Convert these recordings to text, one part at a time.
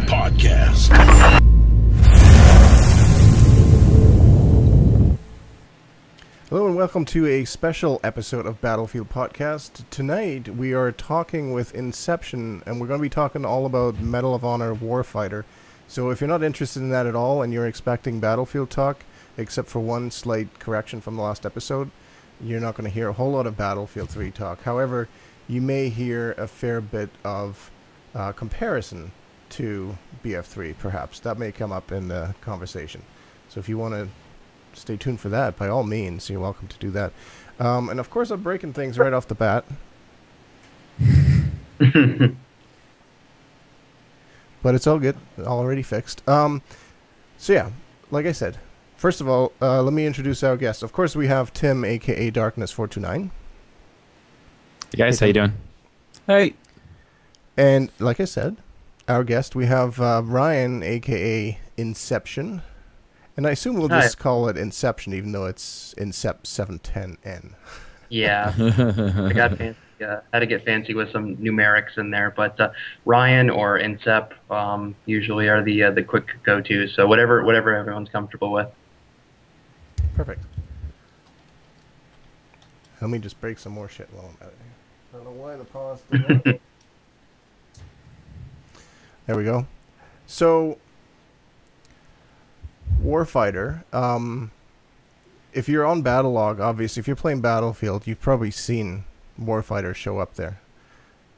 Podcast. Hello and welcome to a special episode of Battlefield Podcast. Tonight we are talking with Inception, and we're going to be talking all about Medal of Honor Warfighter. So if you're not interested in that at all and you're expecting Battlefield talk, except for one slight correction from the last episode, you're not going to hear a whole lot of Battlefield 3 talk. However, you may hear a fair bit of comparison to BF3, perhaps. That may come up in the conversation. So if you want to stay tuned for that, by all means, you're welcome to do that. And of course, I'm breaking things right off the bat. But it's all good. Already fixed. So yeah, like I said, first of all, let me introduce our guest. Of course, we have Tim, a.k.a. Darkness429. Hey guys, how you doing? Hey. And like I said, our guest, we have Ryan, a.k.a. Inception. And I assume we'll just call it Inception, even though it's Incep 710N. Yeah, I got fancy. Had to get fancy with some numerics in there, but Ryan or Incep usually are the quick go-tos. So whatever everyone's comfortable with. Perfect. Let me just break some more shit while I'm at it here. I don't know why the pause did that. There we go. So, Warfighter. If you're on Battlelog, obviously, if you're playing Battlefield, you've probably seen Warfighter show up there.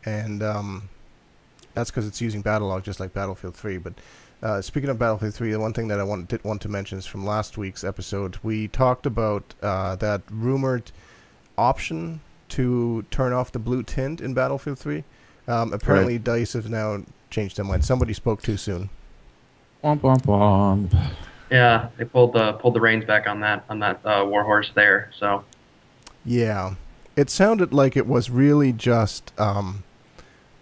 And that's because it's using Battlelog just like Battlefield 3. But speaking of Battlefield 3, the one thing that I did want to mention is from last week's episode. We talked about that rumored option to turn off the blue tint in Battlefield 3. Apparently, right. DICE has now changed their mind. Somebody spoke too soon. Womp womp womp. Yeah, they pulled the reins back on that warhorse there. So yeah, it sounded like it was really just a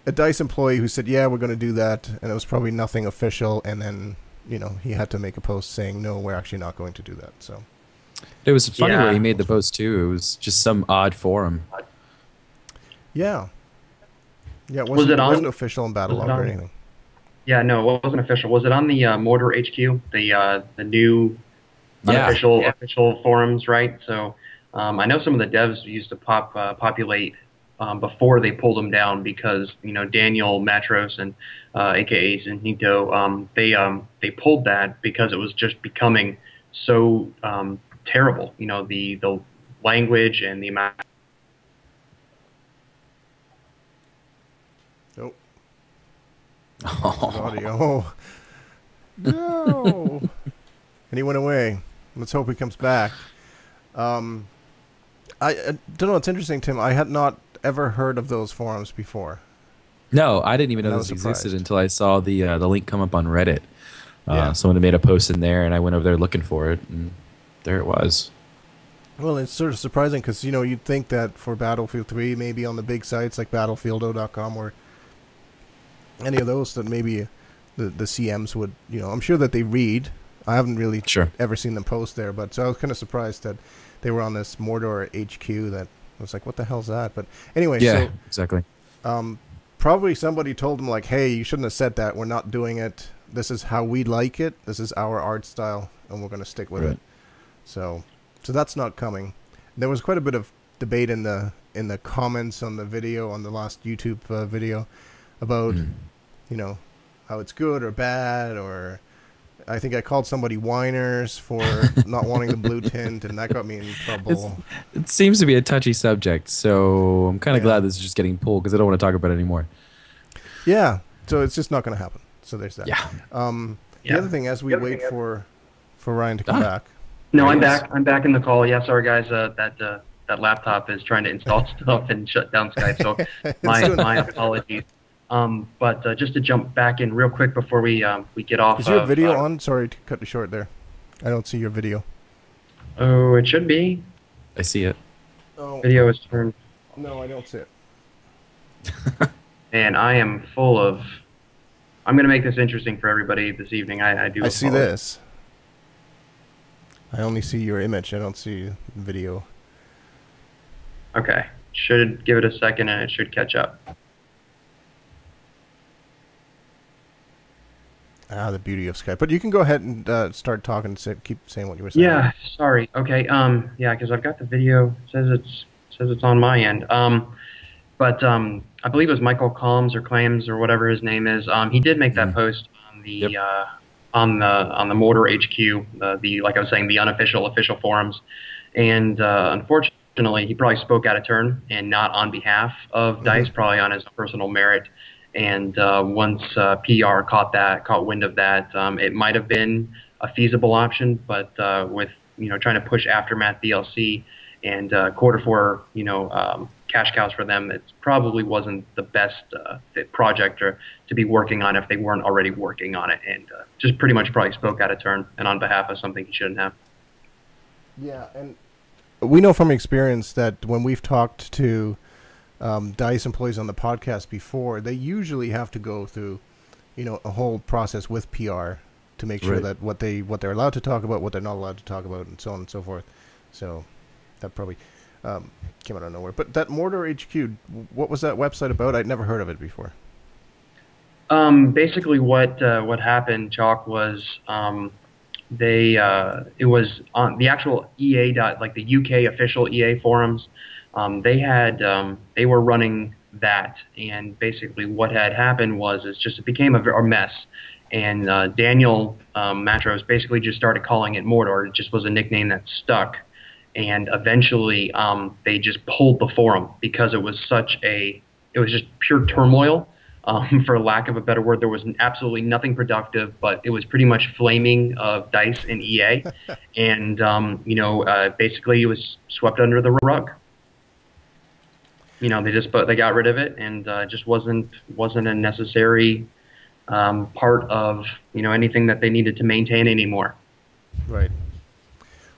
DICE employee who said, "Yeah, we're going to do that," and it was probably nothing official. And then he had to make a post saying, "No, we're actually not going to do that." So It was funny Yeah. where he made the post too. It was just some odd forum. yeah, it Was it on- wasn't official in Battlelog or anything. yeah, no, it wasn't official. Was it on the Mortar HQ, the new official forums, right? So I know some of the devs used to populate before they pulled them down because Daniel Matros and AKA Zinito, they pulled that because it was just becoming so terrible. The language and the amount. Nope. Audio. No. And he went away. Let's hope he comes back. I don't know. It's interesting, Tim. I had not ever heard of those forums before. No, I didn't even know I this was existed surprised. until I saw the link come up on Reddit. Yeah. Someone had made a post in there, and I went over there looking for it, and there it was. Well, it's sort of surprising because you'd think that for Battlefield 3, maybe on the big sites like battlefieldo.com or any of those, that maybe the CMs would, I'm sure that they read. I haven't really ever seen them post there, but so I was kind of surprised that they were on this Mordor HQ. That I was like, what the hell's that? But anyway, Yeah, exactly. probably somebody told them like, hey, you shouldn't have said that. We're not doing it. This is how we like it. This is our art style, and we're going to stick with it. So that's not coming. There was quite a bit of debate in the comments on the video, on the last YouTube video, about how it's good or bad, or I think I called somebody whiners for not wanting the blue tint, and that got me in trouble. It seems to be a touchy subject, so I'm kind of glad this is just getting pulled because I don't want to talk about it anymore. Yeah, so it's just not going to happen. So there's that. Yeah. The other thing, as we wait for Ryan to come back. No, I'm back. I'm back in the call. Yeah, sorry guys. That laptop is trying to install stuff and shut down Skype. So my apologies. But just to jump back in real quick before we get off. Is your video on? Sorry to cut you short there. I don't see your video. Oh, it should be. I see it. Oh. Video is turned. No, I don't see it. And I am full of. I'm going to make this interesting for everybody this evening. I do. I see this. I only see your image. I don't see video. Okay. Should give it a second and it should catch up. Ah, the beauty of Skype. But you can go ahead and start talking and keep saying what you were saying. Yeah, sorry. Okay. Yeah, because I've got the video. It says it's on my end. But I believe it was Michael Combs or Clams or whatever his name is. He did make that post on the on the Mortar HQ, the like I was saying, the unofficial official forums, and unfortunately, he probably spoke out of turn and not on behalf of DICE, probably on his personal merit. And once PR caught wind of that, it might have been a feasible option, but with trying to push Aftermath DLC and quarter four cash cows for them, it probably wasn't the best fit project to be working on if they weren't already working on it, and just pretty much probably spoke out of turn and on behalf of something he shouldn't have. Yeah, and we know from experience that when we've talked to DICE employees on the podcast before, they usually have to go through, a whole process with PR to make sure that what they're allowed to talk about, what they're not allowed to talk about, and so on and so forth. So that probably came out of nowhere. But that Mortar HQ, what was that website about? I'd never heard of it before. Basically, what happened, Chalk, was it was on the actual EA like the UK official EA forums. They were running that, and basically what had happened was it became a mess, and Daniel Matros basically just started calling it Mordor. It just was a nickname that stuck, and eventually they just pulled the forum because it was just pure turmoil. For lack of a better word, there was absolutely nothing productive, but it was pretty much flaming of DICE and EA, and basically it was swept under the rug. They got rid of it, and just wasn't a necessary part of anything that they needed to maintain anymore. Right.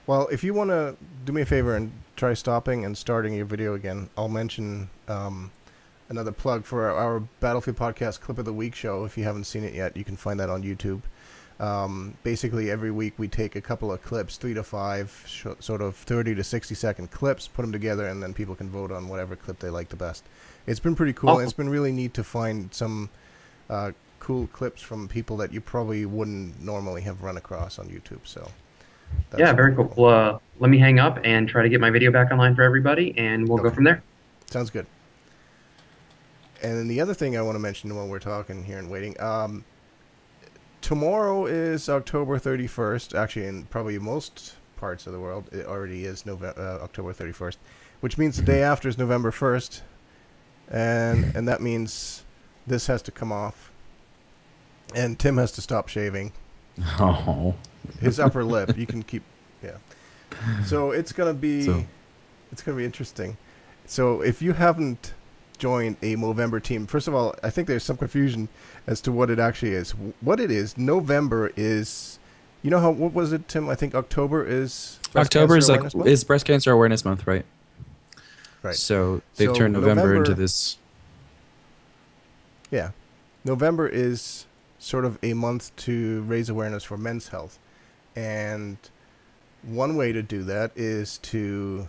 Well, if you want to do me a favor and try stopping and starting your video again, I'll mention another plug for our Battlefield Podcast Clip of the Week show. If you haven't seen it yet, you can find that on YouTube. Basically, every week we take a couple of clips, 3 to 5, sort of 30 to 60-second clips, put them together, and then people can vote on whatever clip they like the best. It's been pretty cool. Awesome. And it's been really neat to find some cool clips from people that you probably wouldn't normally have run across on YouTube. So yeah, very cool. Well, let me hang up and try to get my video back online for everybody, and we'll go from there. Sounds good. And then the other thing I want to mention while we're talking here and waiting, tomorrow is October 31st. Actually, in probably most parts of the world, it already is October 31st, which means the day after is November 1st, and that means this has to come off, and Tim has to stop shaving. Oh. His upper lip. You can keep, yeah. So it's gonna be interesting. So if you haven't joined a Movember team, first of all, I think there's some confusion as to what it actually is. What it is, November is, what was it, Tim? I think October is Breast Cancer Awareness Month, right? Right. So they've turned November into this. Yeah, November is sort of a month to raise awareness for men's health, and one way to do that is to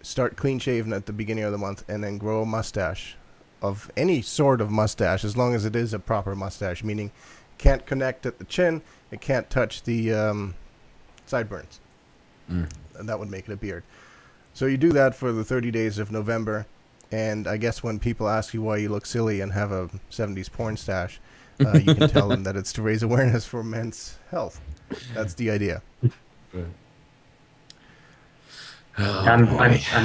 start clean shaven at the beginning of the month and then grow a mustache of any sort of mustache, as long as it is a proper mustache, meaning can't connect at the chin, it can't touch the sideburns, and that would make it a beard. So you do that for the 30 days of November, and I guess when people ask you why you look silly and have a 70s porn stash, you can tell them that it's to raise awareness for men's health. That's the idea. Oh, I'm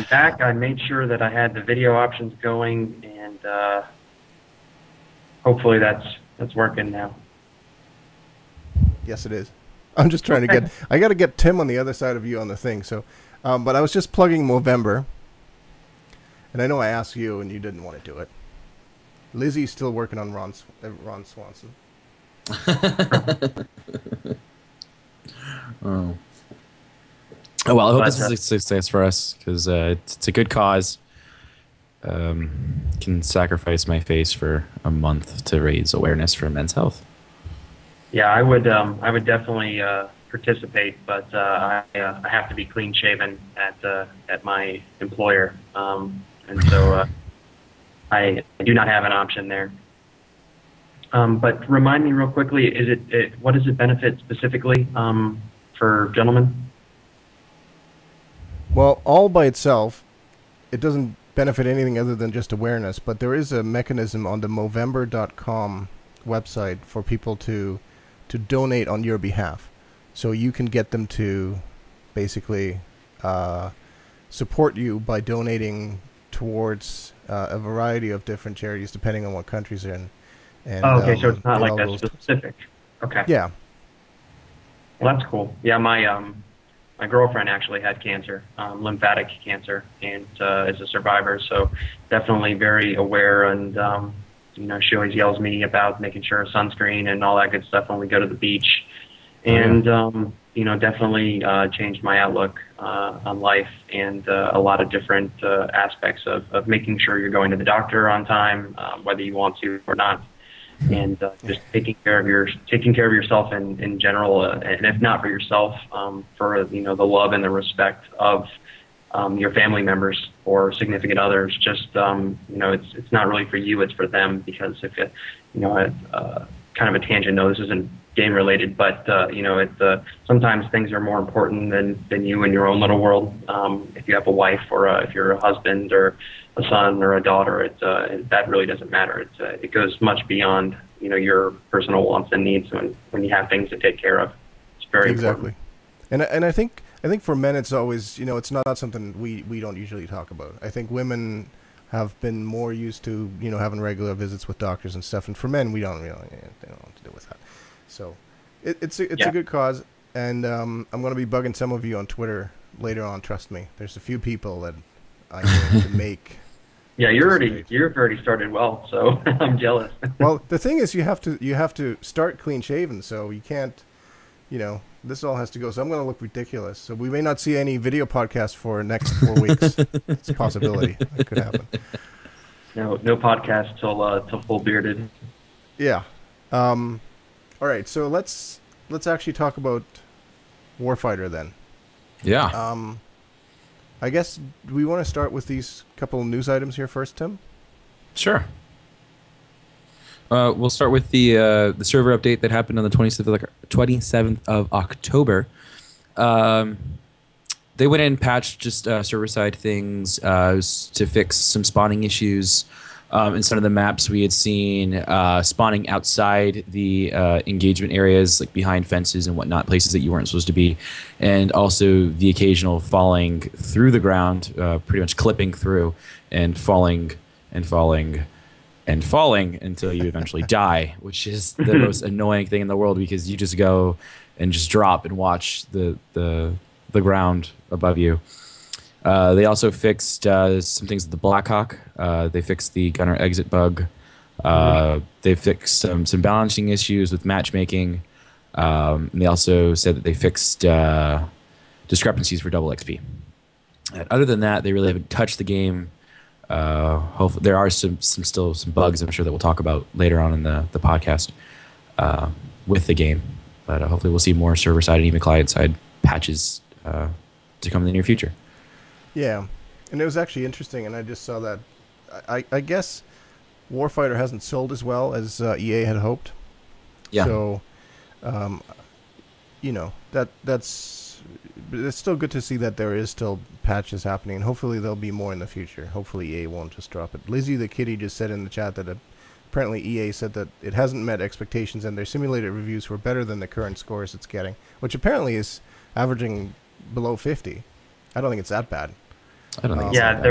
back. I made sure that I had the video options going, and hopefully that's working now. Yes, it is. I'm just trying to I got to get Tim on the other side of you on the thing. So, but I was just plugging Movember, and I know I asked you and you didn't want to do it. Lizzie's still working on Ron Swanson. Oh. Oh, well, I hope this is a success for us, because it's a good cause. Can sacrifice my face for a month to raise awareness for men's health. Yeah, I would definitely participate, but I have to be clean shaven at my employer, and so I do not have an option there. But remind me real quickly, what does it benefit specifically for gentlemen? Well, all by itself, it doesn't benefit anything other than just awareness, but there is a mechanism on the Movember.com website for people to donate on your behalf. So you can get them to basically support you by donating towards a variety of different charities depending on what countries they're in. And, okay, so it's not like that specific. Okay. Yeah. Well, that's cool. Yeah, my girlfriend actually had cancer, lymphatic cancer, and is a survivor. So definitely very aware, and she always yells me about making sure sunscreen and all that good stuff when we go to the beach. And definitely changed my outlook on life and a lot of different aspects of making sure you're going to the doctor on time, whether you want to or not. And just taking care of yourself in general, and if not for yourself, for the love and the respect of your family members or significant others. Just it's not really for you; it's for them. Because if it, kind of a tangent. No, this isn't game related, but sometimes things are more important than you in your own little world. If you have a wife or if you're a husband or a son or a daughter, that really doesn't matter. It goes much beyond your personal wants and needs when you have things to take care of. It's very important. And I think for men it's always it's not something we don't usually talk about. I think women have been more used to having regular visits with doctors and stuff, and for men we don't really they don't know what to do with that. So it's a good cause, and I'm going to be bugging some of you on Twitter later on. Trust me, there's a few people that I'm going to make. Yeah, you've already started well, so I'm jealous. Well, the thing is, you have to start clean shaven, so you can't, this all has to go. So I'm going to look ridiculous. So we may not see any video podcasts for next 4 weeks. It's a possibility. It could happen. No podcast till full bearded. Yeah. All right, so let's actually talk about Warfighter then. Yeah. I guess we want to start with these couple of news items here first, Tim. Sure. We'll start with the server update that happened on the 27th of October. They went in and patched just server-side things to fix some spawning issues. In some of the maps we had seen spawning outside the engagement areas, like behind fences and whatnot, places that you weren't supposed to be, and also the occasional falling through the ground, pretty much clipping through and falling and falling and falling until you eventually die, which is the most annoying thing in the world, because you just go and just drop and watch the ground above you. They also fixed some things with the Blackhawk. They fixed the gunner exit bug. They fixed some balancing issues with matchmaking. And they also said that they fixed discrepancies for double XP. And other than that, they really haven't touched the game. Hopefully, there are still some bugs, I'm sure, that we'll talk about later on in the podcast with the game. But hopefully we'll see more server-side and even client-side patches to come in the near future. Yeah, and it was actually interesting, and I just saw that. I guess Warfighter hasn't sold as well as EA had hoped. Yeah. So, it's still good to see that there is still patches happening, and hopefully there'll be more in the future. Hopefully EA won't just drop it. Lizzie the Kitty just said in the chat that apparently EA said that it hasn't met expectations, and their simulated reviews were better than the current scores it's getting, which apparently is averaging below 50. I don't think it's that bad. I don't think. Yeah,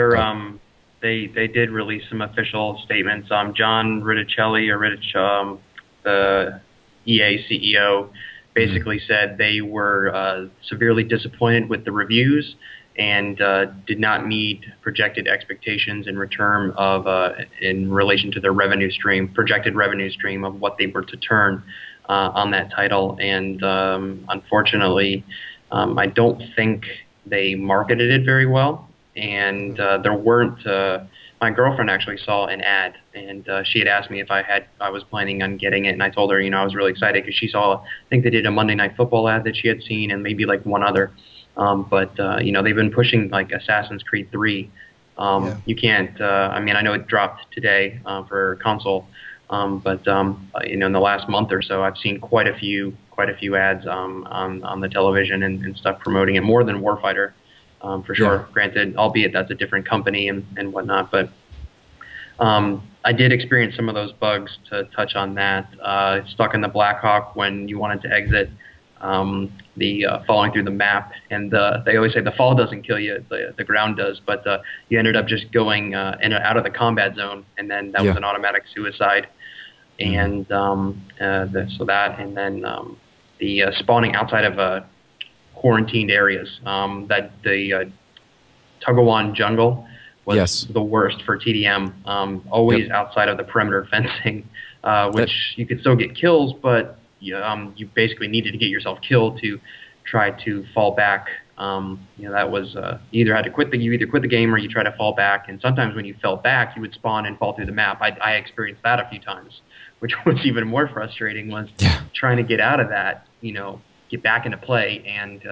they did release some official statements. John Riticelli, the EA CEO, basically said they were severely disappointed with the reviews and did not meet projected expectations in relation to their projected revenue stream of what they were to turn on that title. And unfortunately, I don't think they marketed it very well. And there weren't. My girlfriend actually saw an ad, and she had asked me if I was planning on getting it, and I told her, I was really excited because she saw. I think they did a Monday Night Football ad that she had seen, and maybe like one other. But they've been pushing like Assassin's Creed 3. You can't. I know it dropped today for console, In the last month or so, I've seen quite a few ads on the television and stuff promoting it more than Warfighter, for sure. Yeah. Granted, albeit that's a different company and whatnot, but I did experience some of those bugs. To touch on that, stuck in the Blackhawk when you wanted to exit, the falling through the map, and they always say the fall doesn't kill you, the ground does, but you ended up just going in and out of the combat zone, and then that was an automatic suicide. And so that, and then the spawning outside of quarantined areas, that the Tugawan jungle was the worst for TDM, always outside of the perimeter fencing, which you could still get kills, but you basically needed to get yourself killed to try to fall back. That was you either had to quit the game or you try to fall back, and sometimes when you fell back, you would spawn and fall through the map. I experienced that a few times, which was even more frustrating, was trying to get out of that, get back into play, and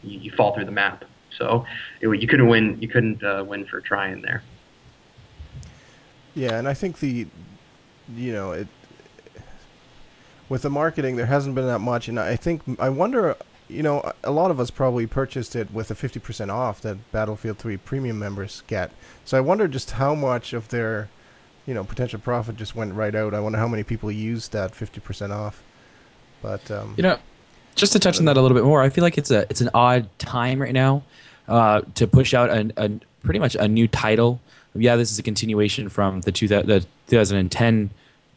you fall through the map. So you couldn't win. You couldn't win for trying there. Yeah, and I think with the marketing, there hasn't been that much, and I wonder, a lot of us probably purchased it with a 50% off that Battlefield 3 premium members get. So I wonder just how much of their, potential profit just went right out. I wonder how many people used that 50% off. But just to touch on that a little bit more, I feel like it's an odd time right now to push out a pretty much a new title. Yeah, this is a continuation from the 2010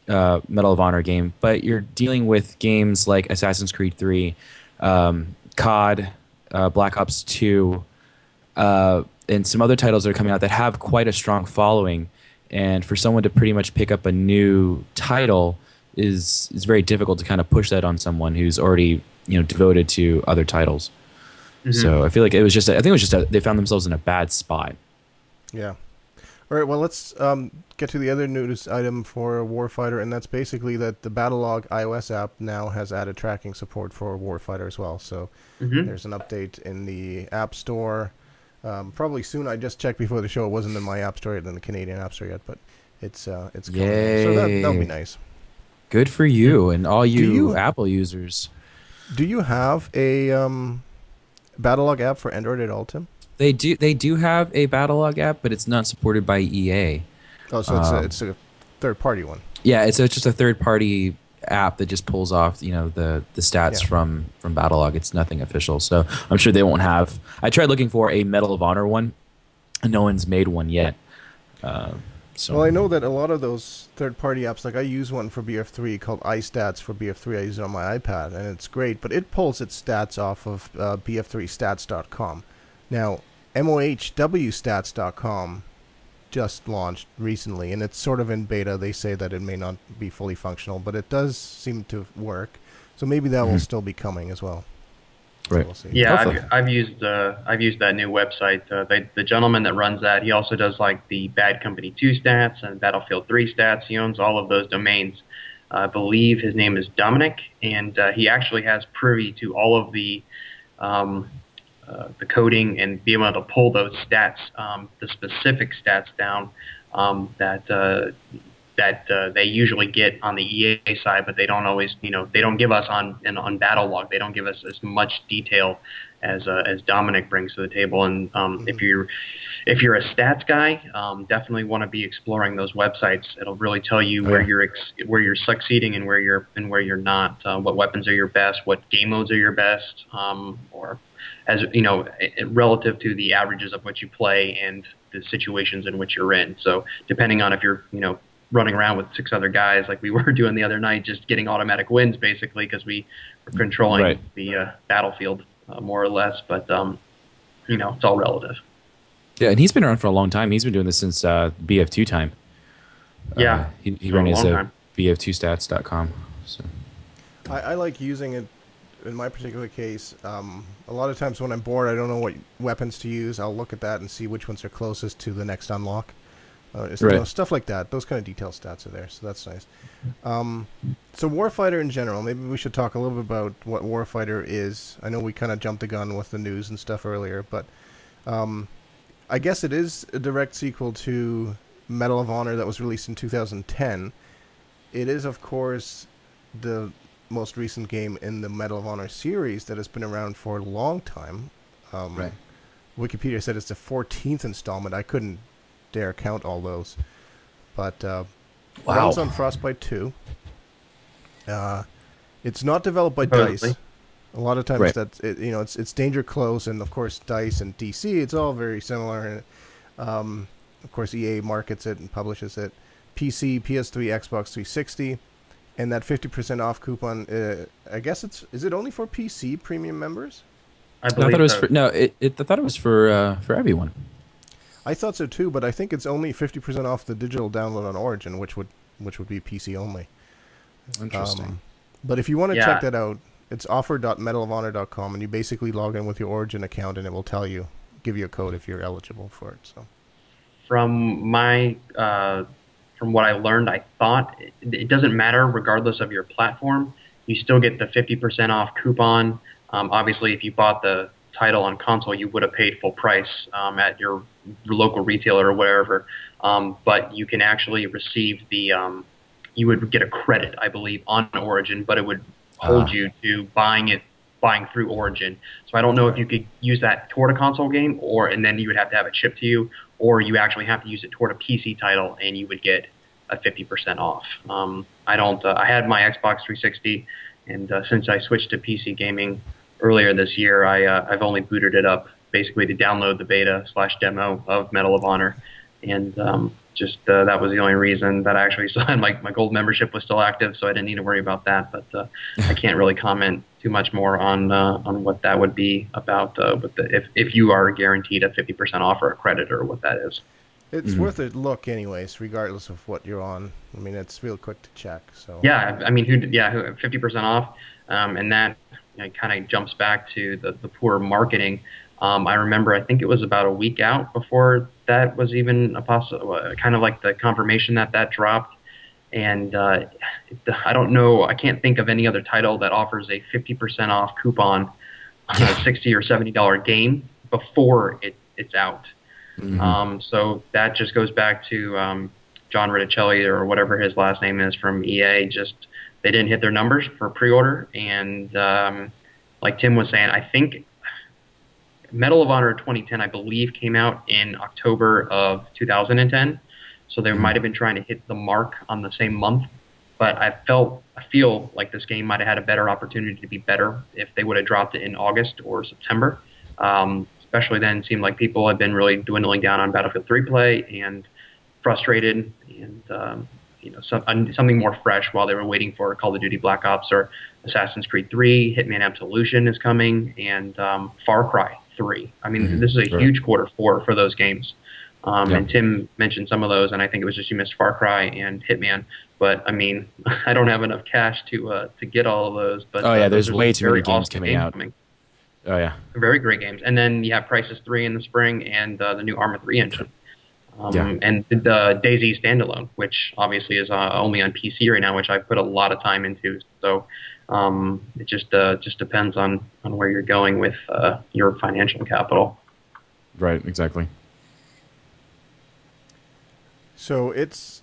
Medal of Honor game, but you're dealing with games like Assassin's Creed 3, COD, Black Ops 2, and some other titles that are coming out that have quite a strong following. And for someone to pretty much pick up a new title is very difficult to kind of push that on someone who's already devoted to other titles. So I feel like they found themselves in a bad spot. Yeah. All right, well, let's get to the other news item for Warfighter, and that's basically that the Battlelog iOS app now has added tracking support for Warfighter as well. So there's an update in the App Store. Probably soon. I just checked before the show. It wasn't in my App Store yet, in the Canadian App Store yet, but it's coming. So that'll be nice. Good for you and all you Apple users. Do you have a Battlelog app for Android at all, Tim? They do have a Battlelog app, but it's not supported by EA. Oh, so it's a third-party one. Yeah, it's just a third-party app that just pulls off the stats from Battlelog. It's nothing official, so I'm sure they won't have. I tried looking for a Medal of Honor one, and no one's made one yet. Well, I know that a lot of those third-party apps, like I use one for BF3 called iStats for BF3. I use it on my iPad, and it's great, but it pulls its stats off of BF3stats.com. Now, MOHW just launched recently, and it's sort of in beta. They say that it may not be fully functional, but it does seem to work. So maybe that will still be coming as well. Right. So we'll see. Yeah, I've used that new website. The gentleman that runs that, he also does like the Bad Company 2 stats and Battlefield 3 stats. He owns all of those domains. I believe his name is Dominic, and he actually has privy to all of the coding and be able to pull those stats, the specific stats down that they usually get on the EA side, but they don't always, they don't give us on Battlelog. They don't give us as much detail as Dominic brings to the table. And if you're a stats guy, definitely want to be exploring those websites. It'll really tell you where you're succeeding and where you're not. What weapons are your best? What game modes are your best? Or as relative to the averages of what you play and the situations in which you're in. So depending on if you're running around with 6 other guys like we were doing the other night, just getting automatic wins basically because we were controlling the battlefield more or less. But it's all relative. Yeah, and he's been around for a long time. He's been doing this since BF2 time. Yeah, he ran his BF2stats.com. So I like using it. In my particular case, a lot of times when I'm bored, I don't know what weapons to use. I'll look at that and see which ones are closest to the next unlock. Stuff like that. Those kind of detailed stats are there, so that's nice. So Warfighter in general, maybe we should talk a little bit about what Warfighter is. I know we kind of jumped the gun with the news and stuff earlier, but I guess it is a direct sequel to Medal of Honor that was released in 2010. it is, of course, the most recent game in the Medal of Honor series that has been around for a long time. Right. Wikipedia said it's the 14th installment. I couldn't dare count all those. But runs on Frostbite 2. It's not developed by Supposedly. DICE. A lot of times Right. it's Danger Close, and of course DICE and DC. It's all very similar. And of course EA markets it and publishes it. PC, PS3, Xbox 360, and that 50% off coupon. I guess is it only for PC premium members? I No, I believe thought it was so. for I thought it was for everyone. I thought so too, but I think it's only 50% off the digital download on Origin, which would be PC only. Interesting. But if you want to Yeah. check that out, it's offer.medalofhonor.com, and you basically log in with your Origin account, and it will give you a code if you're eligible for it. So, From what I learned, I thought it doesn't matter regardless of your platform. You still get the 50% off coupon. Obviously, if you bought the title on console, you would have paid full price at your local retailer or wherever. But you can actually receive you would get a credit, I believe, on Origin, but it would hold you to buying through Origin. So I don't know if you could use that toward a console game, and then you would have to have it shipped to you, or you actually have to use it toward a PC title, and you would get a 50% off. I don't. I had my Xbox 360, and since I switched to PC gaming earlier this year, I've only booted it up basically to download the beta/demo of Medal of Honor, and that was the only reason that I actually still had my gold membership was still active, so I didn't need to worry about that. But I can't really comment too much more on what that would be about if you are guaranteed a 50% off or a credit or what that is. it's worth a look anyways, regardless of what you're on. I mean, it's real quick to check. So Yeah, I mean, 50% off, and that kind of jumps back to the poor marketing. I remember, I think it was about a week out before that was even a kind of like the confirmation that dropped. And I don't know, I can't think of any other title that offers a 50% off coupon on a $60 or $70 game before it's out. So that just goes back to John Riticelli or whatever his last name is from EA. Just they didn't hit their numbers for pre-order, and like Tim was saying, I think Medal of Honor 2010, I believe, came out in October of 2010. So they might have been trying to hit the mark on the same month. But I feel like this game might have had a better opportunity to be better if they would have dropped it in August or September. Especially then, it seemed like people had been really dwindling down on Battlefield 3 play and frustrated, and something more fresh while they were waiting for Call of Duty Black Ops or Assassin's Creed 3. Hitman Absolution is coming, and Far Cry 3. I mean, this is a huge quarter for those games. And Tim mentioned some of those, and I think it was just you missed Far Cry and Hitman. But I mean, I don't have enough cash to get all of those. But there's way too many very games awesome coming out. Oh yeah, very great games. And then you have Crysis 3 in the spring, and the new Arma 3 engine. And the DayZ standalone, which obviously is only on PC right now, which I put a lot of time into. So it just depends on where you're going with your financial capital. Right, exactly. So it's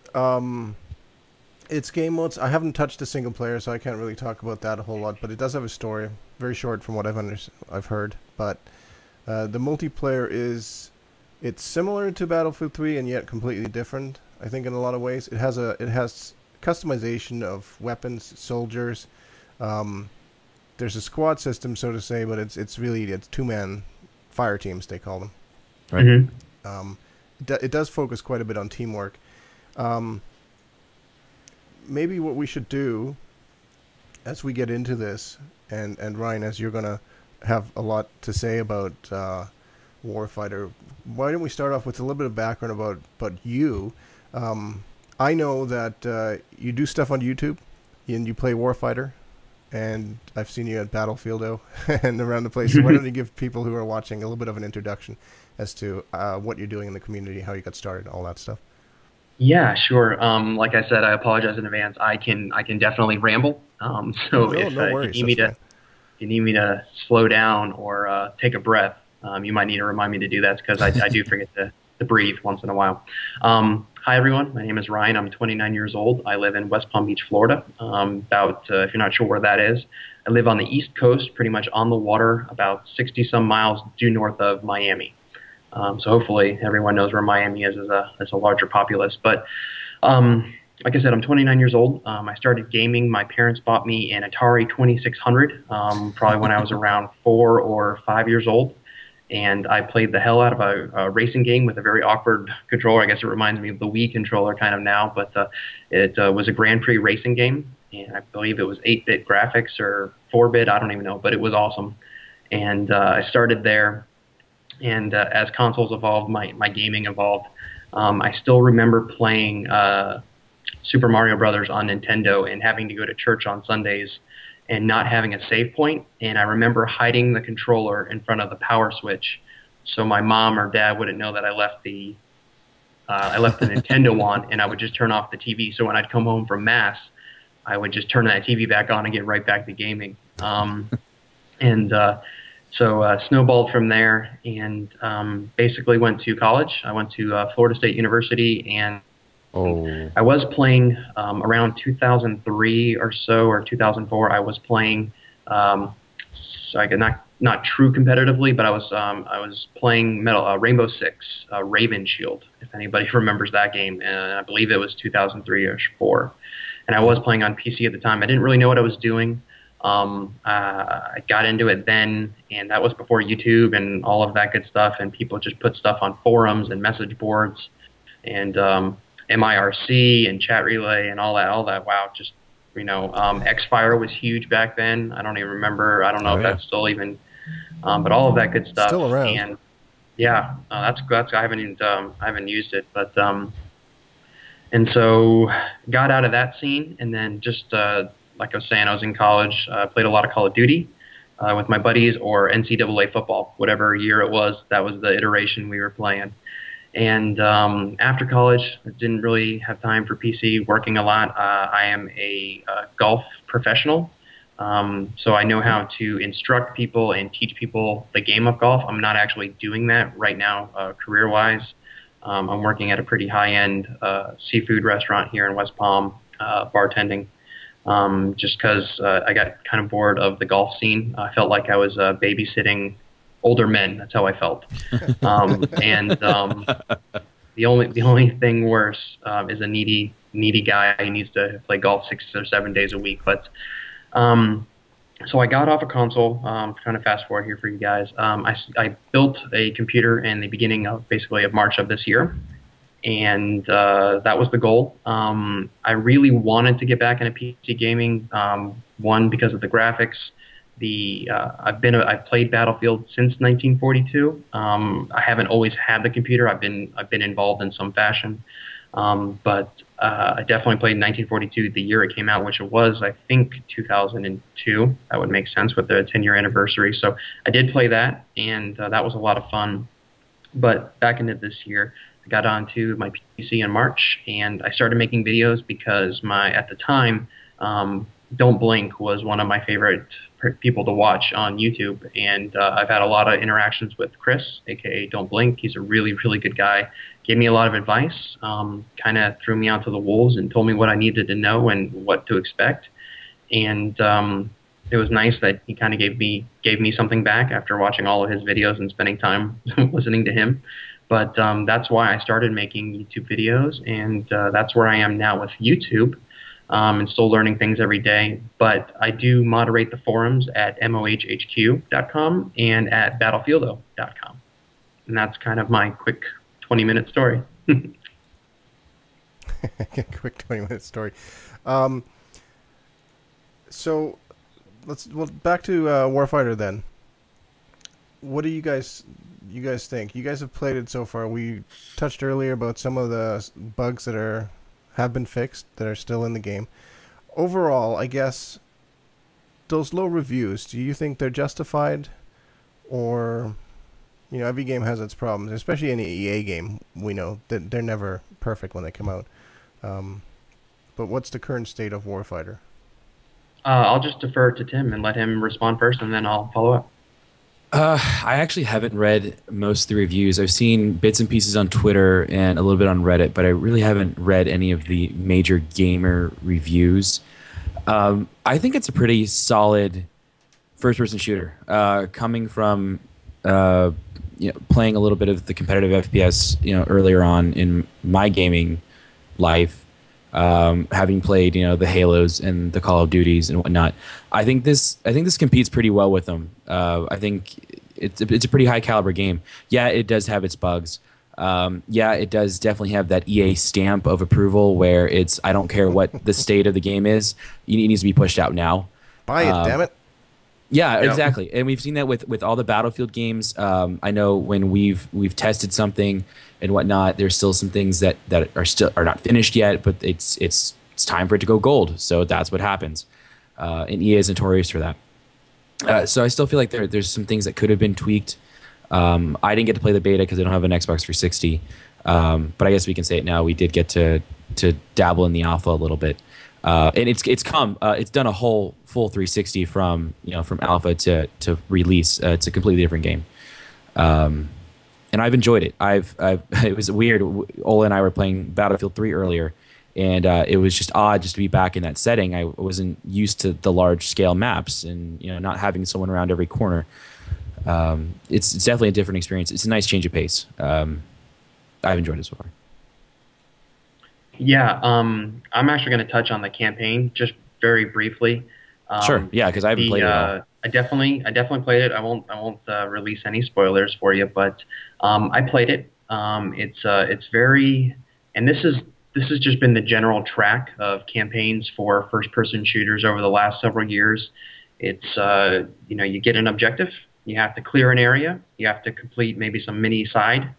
game modes. I haven't touched a single player, so I can't really talk about that a whole lot. But it does have a story, very short from what I've heard. But the multiplayer it's similar to Battlefield 3 and yet completely different. I think in a lot of ways it has customization of weapons, soldiers. There's a squad system, so to say, but it's 2-man fire teams, they call them. Right. Mm-hmm. It does focus quite a bit on teamwork. Maybe what we should do as we get into this, and Ryan, as you're going to have a lot to say about Warfighter, why don't we start off with a little bit of background about you? I know that you do stuff on YouTube, and you play Warfighter, and I've seen you at Battlefield and around the place. So why don't you give people who are watching a little bit of an introduction as to what you're doing in the community, how you got started, all that stuff? Yeah, sure. Like I said, I apologize in advance. I can definitely ramble. So if you need me to slow down or take a breath, you might need to remind me to do that, because I do forget to breathe once in a while. Hi, everyone. My name is Ryan. I'm 29 years old. I live in West Palm Beach, Florida. If you're not sure where that is, I live on the East Coast, pretty much on the water, about 60-some miles due north of Miami. So hopefully everyone knows where Miami is as a larger populace. But like I said, I'm 29 years old. I started gaming. My parents bought me an Atari 2600, probably when I was around 4 or 5 years old. And I played the hell out of a racing game with a very awkward controller. I guess it reminds me of the Wii controller kind of now, but it was a Grand Prix racing game, and I believe it was 8-bit graphics or 4-bit, I don't even know, but it was awesome. And I started there, and as consoles evolved, my gaming evolved. I still remember playing Super Mario Brothers on Nintendo and having to go to church on Sundays and not having a save point, and I remember hiding the controller in front of the power switch so my mom or dad wouldn't know that I left the Nintendo on, and I would just turn off the TV. So when I'd come home from mass, I would just turn that TV back on and get right back to gaming. So snowballed from there, and basically went to college. I went to Florida State University, and I was playing around 2003 or so, or 2004. I was playing, so I could not true competitively, but I was playing Rainbow Six, Raven Shield, if anybody remembers that game. And I believe it was 2003 or 4. And I was playing on PC at the time. I didn't really know what I was doing. I got into it then, and that was before YouTube and all of that good stuff. And people just put stuff on forums and message boards, and MIRC and Chat Relay and all that. Wow, just Xfire was huge back then. I don't even remember. I don't know if that's still even, but all of that good stuff. Still around. And yeah, that's I haven't used it, but and so got out of that scene, and then just like I was saying, I was in college. Played a lot of Call of Duty with my buddies, or NCAA football, whatever year it was. That was the iteration we were playing. And after college, I didn't really have time for PC, working a lot. I am a golf professional, so I know how to instruct people and teach people the game of golf. I'm not actually doing that right now career-wise. I'm working at a pretty high-end seafood restaurant here in West Palm, bartending, just because I got kind of bored of the golf scene. I felt like I was babysitting older men. That's how I felt. The only thing worse is a needy guy who needs to play golf 6 or 7 days a week. But so I got off a console. Kind of fast forward here for you guys. I built a computer in the beginning of March of this year, and that was the goal. I really wanted to get back into PC gaming. One, because of the graphics. I've played Battlefield since 1942. I haven't always had the computer. I've been involved in some fashion, but I definitely played 1942 the year it came out, which it was, I think, 2002. That would make sense with the 10-year anniversary. So I did play that, and that was a lot of fun. But back into this year, I got onto my PC in March, and I started making videos because at the time, Don't Blink was one of my favorite people to watch on YouTube, and I've had a lot of interactions with Chris, aka Don't Blink. He's a really, really good guy. Gave me a lot of advice, kind of threw me out to the wolves and told me what I needed to know and what to expect. And it was nice that he kind of gave me something back after watching all of his videos and spending time listening to him. But that's why I started making YouTube videos, and that's where I am now with YouTube. And still learning things every day. But I do moderate the forums at MOHW.com and at Battlefieldo.com. And that's kind of my quick 20-minute story. Quick 20-minute story. So back to Warfighter then. What do you guys think? You guys have played it so far. We touched earlier about some of the bugs that have been fixed, that are still in the game. Overall, I guess, those low reviews, do you think they're justified? Or, every game has its problems, especially any EA game. We know that they're never perfect when they come out. But what's the current state of Warfighter? I'll just defer to Tim and let him respond first, and then I'll follow up. I actually haven't read most of the reviews. I've seen bits and pieces on Twitter and a little bit on Reddit, but I really haven't read any of the major gamer reviews. I think it's a pretty solid first-person shooter. Coming from playing a little bit of the competitive FPS, earlier on in my gaming life, having played, the Halos and the Call of Duties and whatnot, I think this competes pretty well with them. I think it's a pretty high caliber game. Yeah, it does have its bugs. Yeah, it does definitely have that EA stamp of approval where it's I don't care what the state of the game is, it needs to be pushed out now. Buy it, damn it. Yeah, exactly, and we've seen that with all the Battlefield games. I know when we've tested something and whatnot, there's still some things that are not finished yet, but it's time for it to go gold. So that's what happens, and EA is notorious for that. So I still feel like there's some things that could have been tweaked. I didn't get to play the beta because I don't have an Xbox 360, but I guess we can say it now. We did get to dabble in the alpha a little bit. And it's done a whole full 360 from alpha to release. It's a completely different game, and I've enjoyed it. It was weird. Ola and I were playing Battlefield 3 earlier, and it was just odd just to be back in that setting. I wasn't used to the large scale maps and not having someone around every corner. It's definitely a different experience. It's a nice change of pace. I've enjoyed it so far. Yeah, I'm actually going to touch on the campaign just very briefly. Sure. Yeah, because I haven't played it at all. I definitely played it. I won't release any spoilers for you, but I played it. It's very, and this has just been the general track of campaigns for first-person shooters over the last several years. It's you get an objective, you have to clear an area, you have to complete maybe some mini side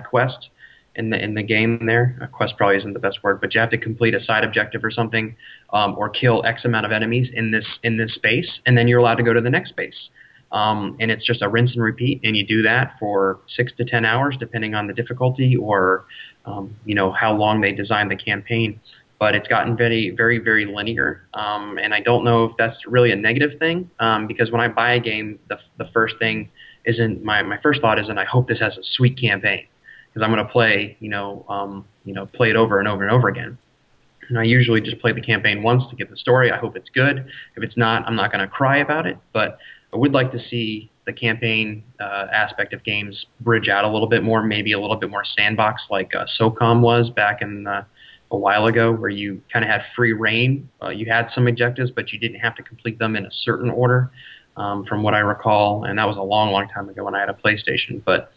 quest. In the game there, quest probably isn't the best word, but you have to complete a side objective or something, or kill X amount of enemies in this space, and then you're allowed to go to the next space. And it's just a rinse and repeat, and you do that for 6 to 10 hours, depending on the difficulty or how long they designed the campaign. But it's gotten very, very, very linear, and I don't know if that's really a negative thing, because when I buy a game, the first thing isn't my first thought isn't I hope this has a sweet campaign. Because I'm going to play, play it over and over and over again. And I usually just play the campaign once to get the story. I hope it's good. If it's not, I'm not going to cry about it. But I would like to see the campaign aspect of games bridge out a little bit more, maybe a little bit more sandbox like SOCOM was back in a while ago, where you kind of had free reign. You had some objectives, but you didn't have to complete them in a certain order, from what I recall. And that was a long, long time ago when I had a PlayStation. But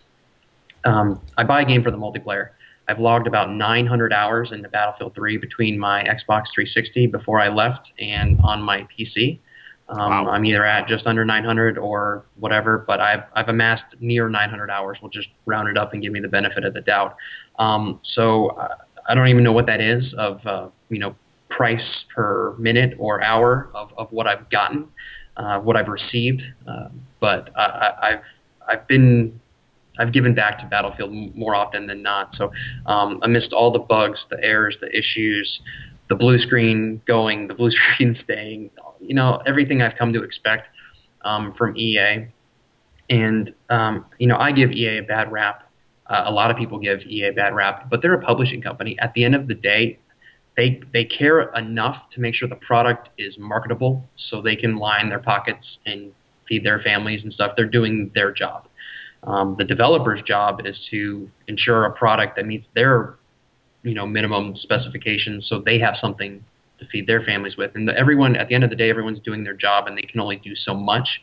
I buy a game for the multiplayer. I've logged about 900 hours into Battlefield 3 between my Xbox 360 before I left and on my PC. Wow. I'm either at just under 900 or whatever, but I've amassed near 900 hours. We'll just round it up and give me the benefit of the doubt. So I don't even know what that is of price per minute or hour of what I've gotten, what I've received. But I've given back to Battlefield more often than not. So amidst all the bugs, the errors, the issues, the blue screen going, the blue screen staying, everything I've come to expect from EA. And, I give EA a bad rap. A lot of people give EA a bad rap, but they're a publishing company. At the end of the day, they care enough to make sure the product is marketable so they can line their pockets and feed their families and stuff. They're doing their job. The developer's job is to ensure a product that meets their, minimum specifications, so they have something to feed their families with. And everyone, at the end of the day, everyone's doing their job, and they can only do so much.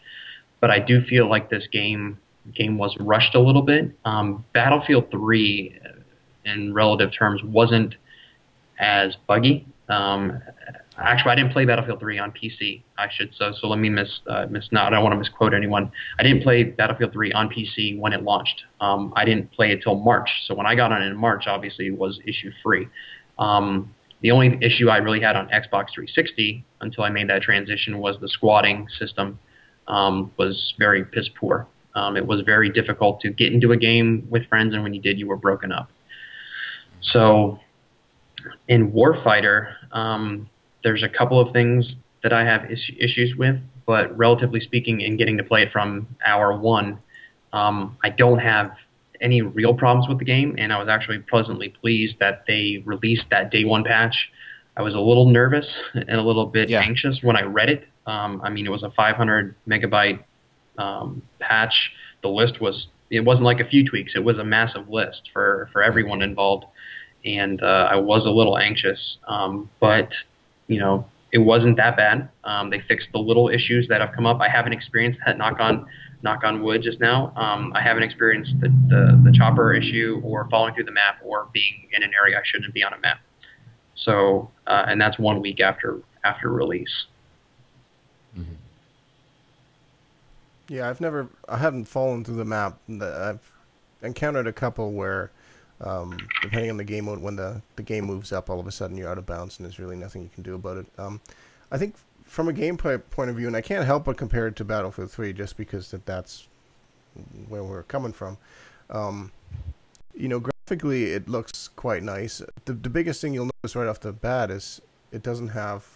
But I do feel like this game was rushed a little bit. Battlefield 3, in relative terms, wasn't as buggy. Actually, I didn't play Battlefield 3 on PC. So let me I don't want to misquote anyone. I didn't play Battlefield 3 on PC when it launched. I didn't play it till March. So when I got on it in March, obviously it was issue free. The only issue I really had on Xbox 360 until I made that transition was the squatting system was very piss poor. It was very difficult to get into a game with friends, and when you did, you were broken up. So in Warfighter, there's a couple of things that I have issues with, but relatively speaking, in getting to play it from hour one, I don't have any real problems with the game, and I was actually pleasantly pleased that they released that day one patch. I was a little nervous and a little bit anxious when I read it. I mean, it was a 500 megabyte patch. The list it wasn't like a few tweaks. It was a massive list for everyone involved, and I was a little anxious. But it wasn't that bad. They fixed the little issues that have come up. I haven't experienced that. Knock on wood just now. I haven't experienced the chopper issue or falling through the map or being in an area I shouldn't be on a map. So, and that's 1 week after release. Mm-hmm. Yeah, I haven't fallen through the map. I've encountered a couple where, depending on the game mode, when the game moves up, all of a sudden you're out of bounds and there's really nothing you can do about it. I think from a gameplay point of view, and I can't help but compare it to Battlefield 3 just because that's where we're coming from. Graphically it looks quite nice. The biggest thing you'll notice right off the bat is it doesn't have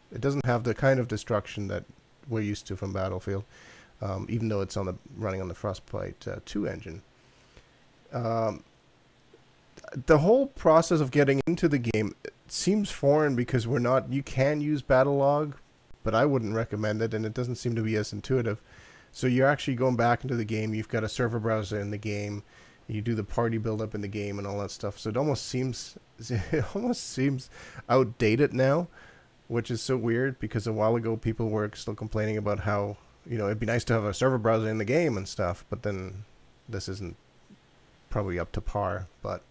the kind of destruction that we're used to from Battlefield, even though it's running on the Frostbite 2 engine. The whole process of getting into the game seems foreign because you can use Battlelog, but I wouldn't recommend it, and it doesn't seem to be as intuitive. So you're actually going back into the game. You've got a server browser in the game. You do the party build-up in the game and all that stuff. So it almost seems outdated now, which is so weird because a while ago people were still complaining about how it'd be nice to have a server browser in the game and stuff, but then this isn't probably up to par. But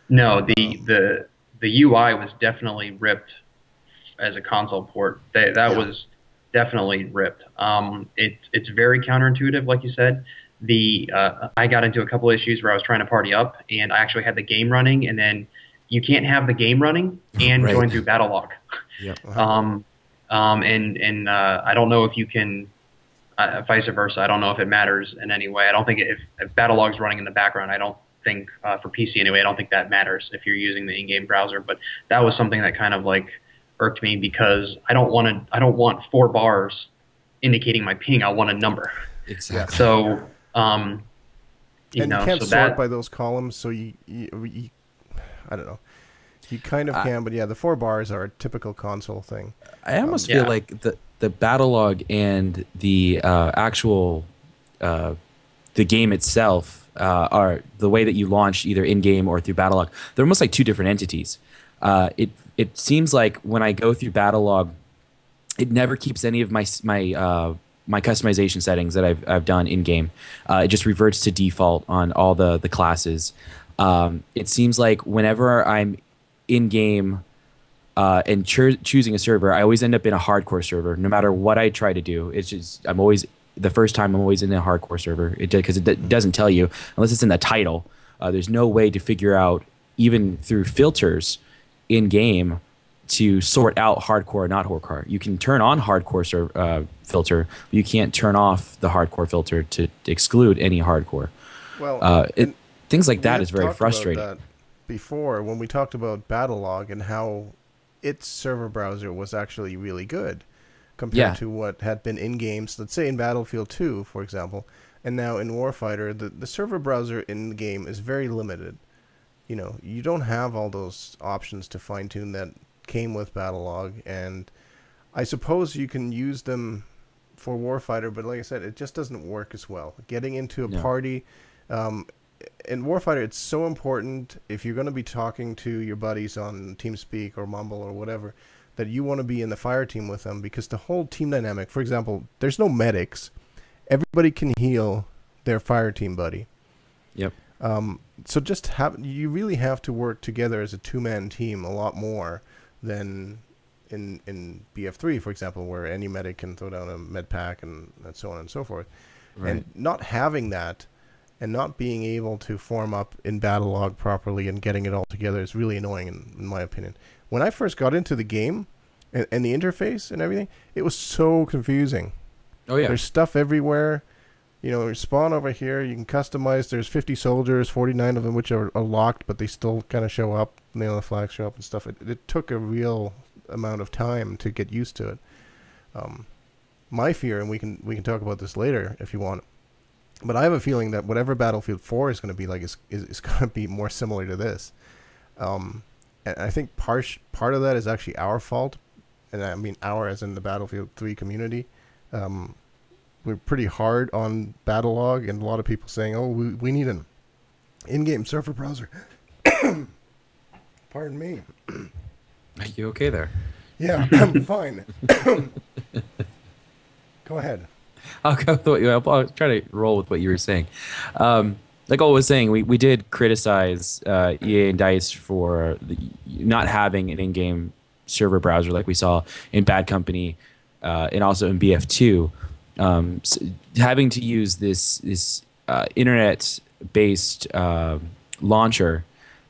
no, the UI was definitely ripped as a console port. That was definitely ripped. It's very counterintuitive, like you said. I got into a couple issues where I was trying to party up, and I actually had the game running, and then you can't have the game running and going through Battlelog. Yep. I don't know if you can, vice versa. I don't know if it matters in any way. I don't think if Battlelog's running in the background, I don't think for PC anyway, I don't think that matters if you're using the in-game browser. But that was something that kind of like irked me because I don't want 4 bars indicating my ping. I want a number. Exactly. So and you can't sort by those columns, so you I don't know. You kind of can, but yeah, the 4 bars are a typical console thing. I almost feel like the Battlelog and the actual the game itself are the way that you launch either in game or through Battlelog. They're almost like 2 different entities. It seems like when I go through Battlelog, it never keeps any of my customization settings that I've done in game. It just reverts to default on all the classes. It seems like whenever I'm in game and choosing a server, I always end up in a hardcore server. No matter what I try to do, it's just I'm always in a hardcore server. Because it doesn't tell you unless it's in the title. There's no way to figure out even through filters in game to sort out hardcore or not hardcore. You can turn on hardcore filter, but you can't turn off the hardcore filter to exclude any hardcore. Well, things like that is very frustrating. About that before, when we talked about Battlelog and how its server browser was actually really good compared to what had been in games, let's say in Battlefield 2, for example, and now in Warfighter, the server browser in the game is very limited. You don't have all those options to fine-tune that came with Battlelog, and I suppose you can use them for Warfighter, but like I said, it just doesn't work as well. Getting into a party, in Warfighter, it's so important if you're going to be talking to your buddies on TeamSpeak or Mumble or whatever, that you want to be in the fire team with them, because the whole team dynamic, for example, there's no medics. Everybody can heal their fire team buddy. Yep. So you really have to work together as a 2-man team a lot more than in BF3, for example, where any medic can throw down a med pack and so on and so forth. Right. And not having that and not being able to form up in Battlelog properly and getting it all together is really annoying in my opinion. When I first got into the game and the interface and everything, it was so confusing. Oh yeah. There's stuff everywhere. Spawn over here, you can customize. There's 50 soldiers, 49 of them which are locked, but they still kind of show up. The flags show up and stuff. It took a real amount of time to get used to it. my fear, and we can talk about this later if you want, but I have a feeling that whatever Battlefield 4 is going to be like is going to be more similar to this. And I think part of that is actually our fault, and I mean our as in the Battlefield 3 community. We're pretty hard on Battlelog, and a lot of people saying, "Oh, we need an in-game server browser." Pardon me. Are you okay there? Yeah, I'm fine. Go ahead. I'll go with what I'll try to roll with what you were saying. Like I was saying, we did criticize EA and DICE for not having an in-game server browser like we saw in Bad Company and also in BF2. Having to use this internet-based launcher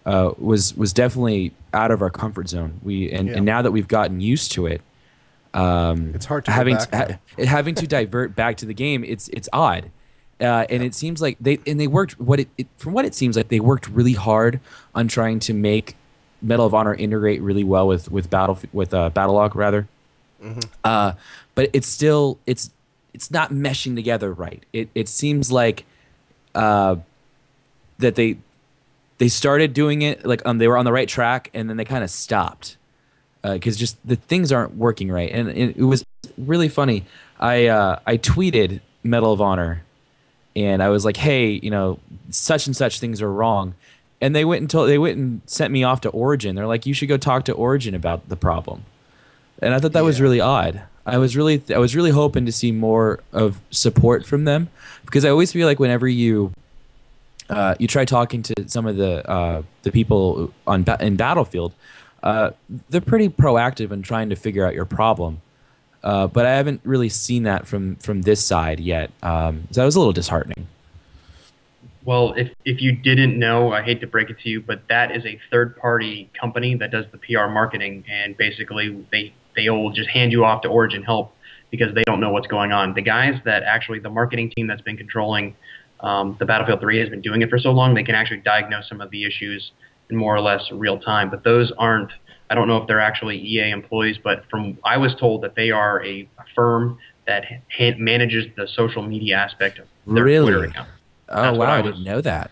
was definitely out of our comfort zone. And now that we've gotten used to it, it's hard to having to divert back to the game. It's odd, and it seems like they worked. From what it seems like, they worked really hard on trying to make Medal of Honor integrate really well with Battlelog rather. Mm-hmm. But it's not meshing together right. It seems like that they started doing it like they were on the right track, and then they kind of stopped because just the things aren't working right. And it was really funny. I tweeted Medal of Honor, and I was like, "Hey, such and such things are wrong," and they went and sent me off to Origin. They're like, "You should go talk to Origin about the problem," and I thought that was really odd. I was really hoping to see more of support from them, because I always feel like whenever you try talking to some of the people in Battlefield, they're pretty proactive in trying to figure out your problem. But I haven't really seen that from this side yet. So that was a little disheartening. Well, if you didn't know, I hate to break it to you, but that is a third-party company that does the PR marketing, and basically they'll just hand you off to Origin help because they don't know what's going on. The guys that actually, the marketing team that's been controlling the Battlefield 3 has been doing it for so long, they can actually diagnose some of the issues in more or less real time. But those aren't, I don't know if they're actually EA employees, but I was told that they are a firm that manages the social media aspect of their Twitter account. Oh, wow, I didn't know that.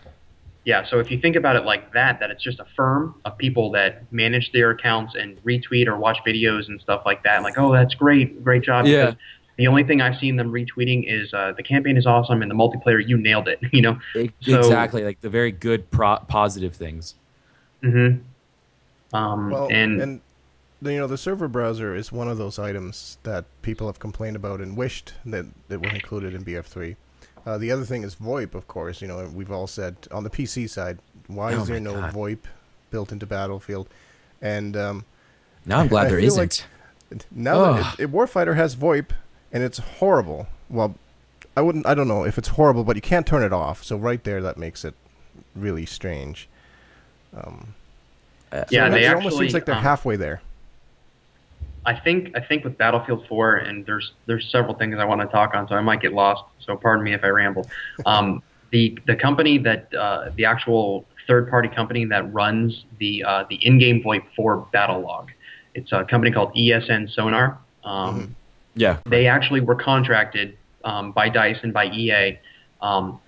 Yeah, so if you think about it like that it's just a firm of people that manage their accounts and retweet or watch videos and stuff like that. Like, oh, that's great job. Yeah. Because the only thing I've seen them retweeting is the campaign is awesome and the multiplayer, you nailed it. Exactly, like the very good positive things. Mm-hmm. And the server browser is one of those items that people have complained about and wished that was included in BF3. The other thing is VoIP, of course. We've all said on the PC side, why is there no VoIP built into Battlefield? And now I'm glad there isn't. Now that Warfighter has VoIP, and it's horrible. Well, I don't know if it's horrible, but you can't turn it off. So right there, that makes it really strange. It almost seems like they're halfway there. I think with Battlefield 4, and there's several things I want to talk on, so I might get lost. So pardon me if I ramble. The company that the actual third-party company that runs the in-game VoIP for Battlelog, it's a company called ESN Sonar. Yeah. They actually were contracted by DICE and by EA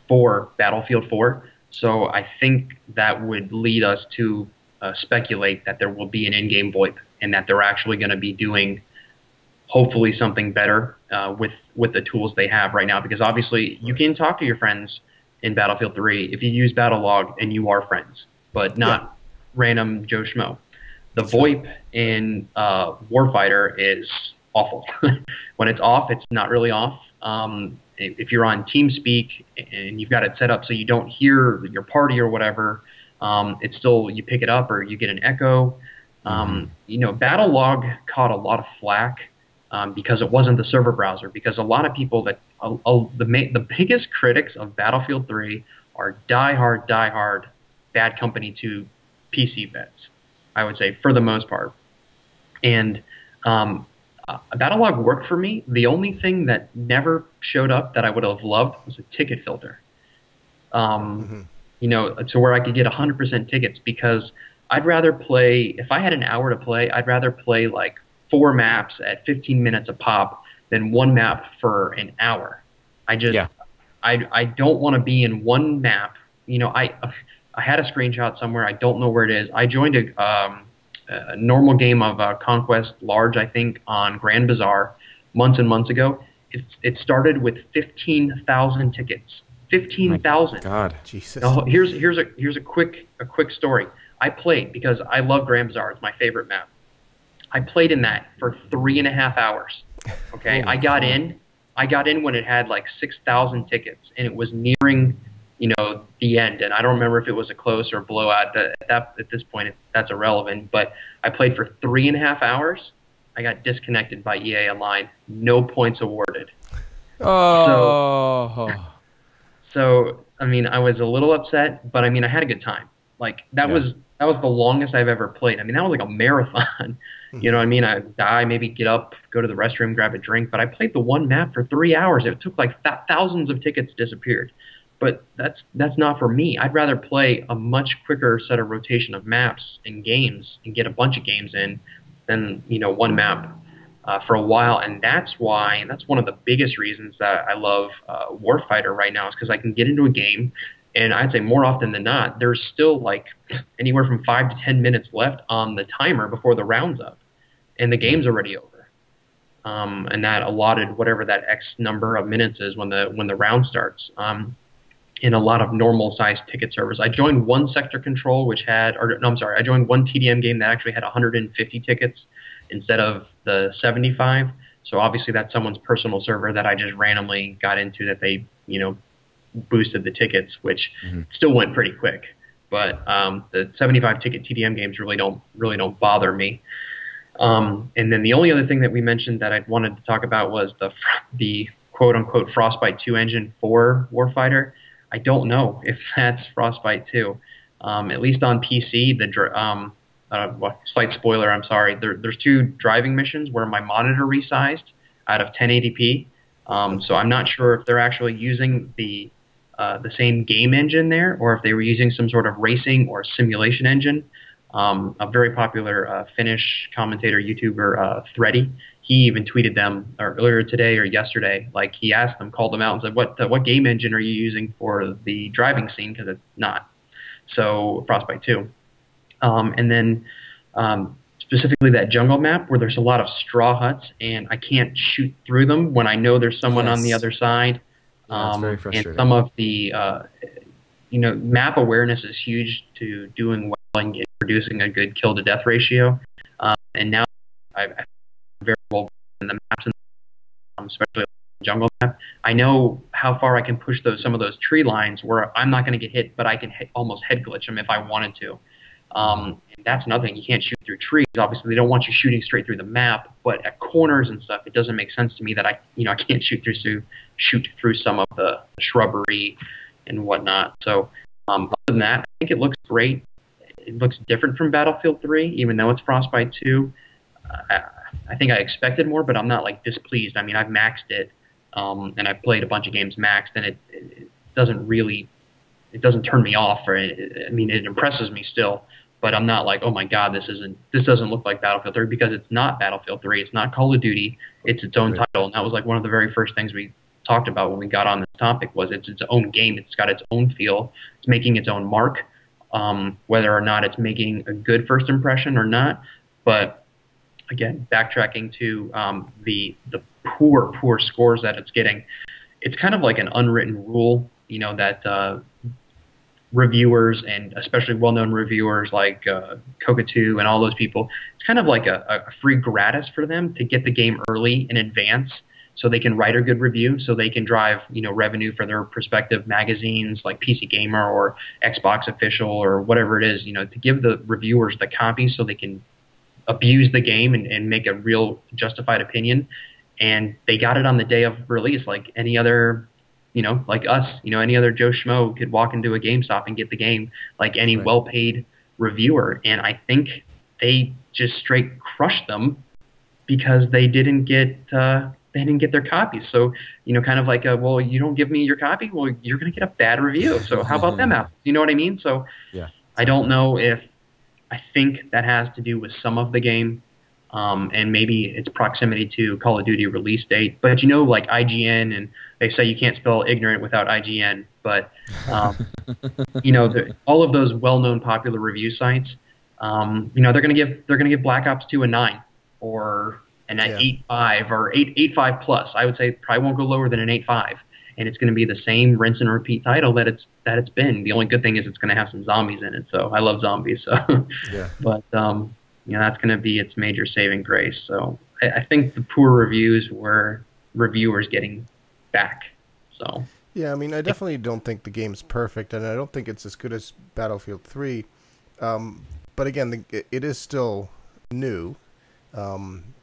for Battlefield 4. So I think that would lead us to speculate that there will be an in-game VoIP, and that they're actually going to be doing hopefully something better with the tools they have right now. Because obviously you can talk to your friends in Battlefield 3 if you use Battlelog and you are friends, but not random Joe Schmo. The VoIP in Warfighter is awful. When it's off, it's not really off. If you're on TeamSpeak and you've got it set up so you don't hear your party or whatever, it's still, you pick it up or you get an echo. Battlelog caught a lot of flack because it wasn't the server browser. Because a lot of people the biggest critics of Battlefield 3 are diehard Bad Company 2 PC vets, I would say, for the most part. And Battlelog worked for me. The only thing that never showed up that I would have loved was a ticket filter. To where I could get 100% tickets, because I'd rather play, if I had an hour to play, I'd rather play like 4 maps at 15 minutes a pop than one map for an hour. I don't want to be in one map. You know, I had a screenshot somewhere. I don't know where it is. I joined a normal game of Conquest Large, I think, on Grand Bazaar months and months ago. It started with 15,000 tickets. 15,000. God, Jesus. Now, here's a quick story. I played because I love Grand Bazaar. It's my favorite map. I played in that for 3.5 hours. Okay, I got in when it had like 6,000 tickets, and it was nearing, you know, the end. And I don't remember if it was a close or a blowout. At this point, that's irrelevant. But I played for 3.5 hours. I got disconnected by EA Online. No points awarded. Oh. So I mean, I was a little upset, but I mean, I had a good time. Like that was the longest I've ever played. I mean, that was like a marathon. You know what I mean? I'd die, maybe get up, go to the restroom, grab a drink. But I played the one map for 3 hours. It took like thousands of tickets disappeared. But that's not for me. I'd rather play a much quicker set of rotation of maps and games and get a bunch of games in than, you know, one map for a while. And that's one of the biggest reasons that I love Warfighter right now, is because I can get into a game, and I'd say more often than not, there's still like anywhere from 5 to 10 minutes left on the timer before the round's up, and the game's already over. And that allotted whatever that X number of minutes is when the round starts. In a lot of normal-sized ticket servers, I joined one Sector Control, I joined one TDM game that actually had 150 tickets instead of the 75. So obviously that's someone's personal server that I just randomly got into, that they, you know, boosted the tickets, which still went pretty quick. But the 75 ticket TDM games really don't bother me. And then the only other thing that we mentioned that I wanted to talk about was the quote unquote Frostbite 2 engine for Warfighter. I don't know if that's Frostbite 2. At least on PC, slight spoiler, I'm sorry. There's 2 driving missions where my monitor resized out of 1080p. So I'm not sure if they're actually using the same game engine there, or if they were using some sort of racing or simulation engine. A very popular Finnish commentator, YouTuber, Thready, he even tweeted them earlier today or yesterday. Like, he asked them, called them out and said, what game engine are you using for the driving scene? Because it's not. So Frostbite 2. And then specifically that jungle map where there's a lot of straw huts and I can't shoot through them when I know there's someone on the other side. It's very frustrating. And some of the map awareness is huge to doing well and producing a good kill to death ratio. And now I'm very well in the maps, especially the jungle map. I know how far I can push some of those tree lines where I'm not going to get hit, but I can almost head glitch them if I wanted to. And that's another thing. You can't shoot through trees. Obviously, they don't want you shooting straight through the map, but at corners and stuff, it doesn't make sense to me that I can't shoot through some of the shrubbery and whatnot. So other than that, I think it looks great. It looks different from Battlefield 3, even though it's Frostbite 2. I think I expected more, but I'm not like displeased. I mean, I've maxed it, and I've played a bunch of games maxed, and it doesn't turn me off. I mean, it impresses me still, but I'm not like, oh my God, this doesn't look like Battlefield 3, because it's not Battlefield 3. It's not Call of Duty. It's its own title, and that was like one of the very first things we talked about when we got on this topic. Was it's its own game. It's got its own feel. It's making its own mark. Whether or not it's making a good first impression or not, but again, backtracking to the poor scores that it's getting, it's kind of like an unwritten rule, that reviewers, and especially well-known reviewers like Cockatoo and all those people, it's kind of like a free gratis for them to get the game early in advance, so they can write a good review, so they can drive revenue for their respective magazines like PC Gamer or Xbox Official or whatever it is, to give the reviewers the copy so they can abuse the game and make a real justified opinion. And they got it on the day of release, like any other, like us, any other Joe Schmo could walk into a GameStop and get the game like any well-paid reviewer. And I think they just straight crushed them because they didn't get their copies. So, kind of like, well, you don't give me your copy, well, you're going to get a bad review. So how about them apples? You know what I mean? So yeah, I don't know if, I think that has to do with some of the game. and maybe its proximity to Call of Duty release date. But you know, like IGN, and they say you can't spell ignorant without IGN. But you know, all of those well-known popular review sites, you know, they're gonna give Black Ops 2 a 9 or an 8.5 or 8.5 plus. I would say probably won't go lower than an 8.5, and it's going to be the same rinse and repeat title that it's been. The only good thing is it's going to have some zombies in it. So I love zombies. So yeah, but you know, that's going to be its major saving grace. So I think the poor reviews were reviewers getting back. So yeah. I mean, I definitely don't think the game's perfect, and I don't think it's as good as Battlefield 3. But again, it is still new.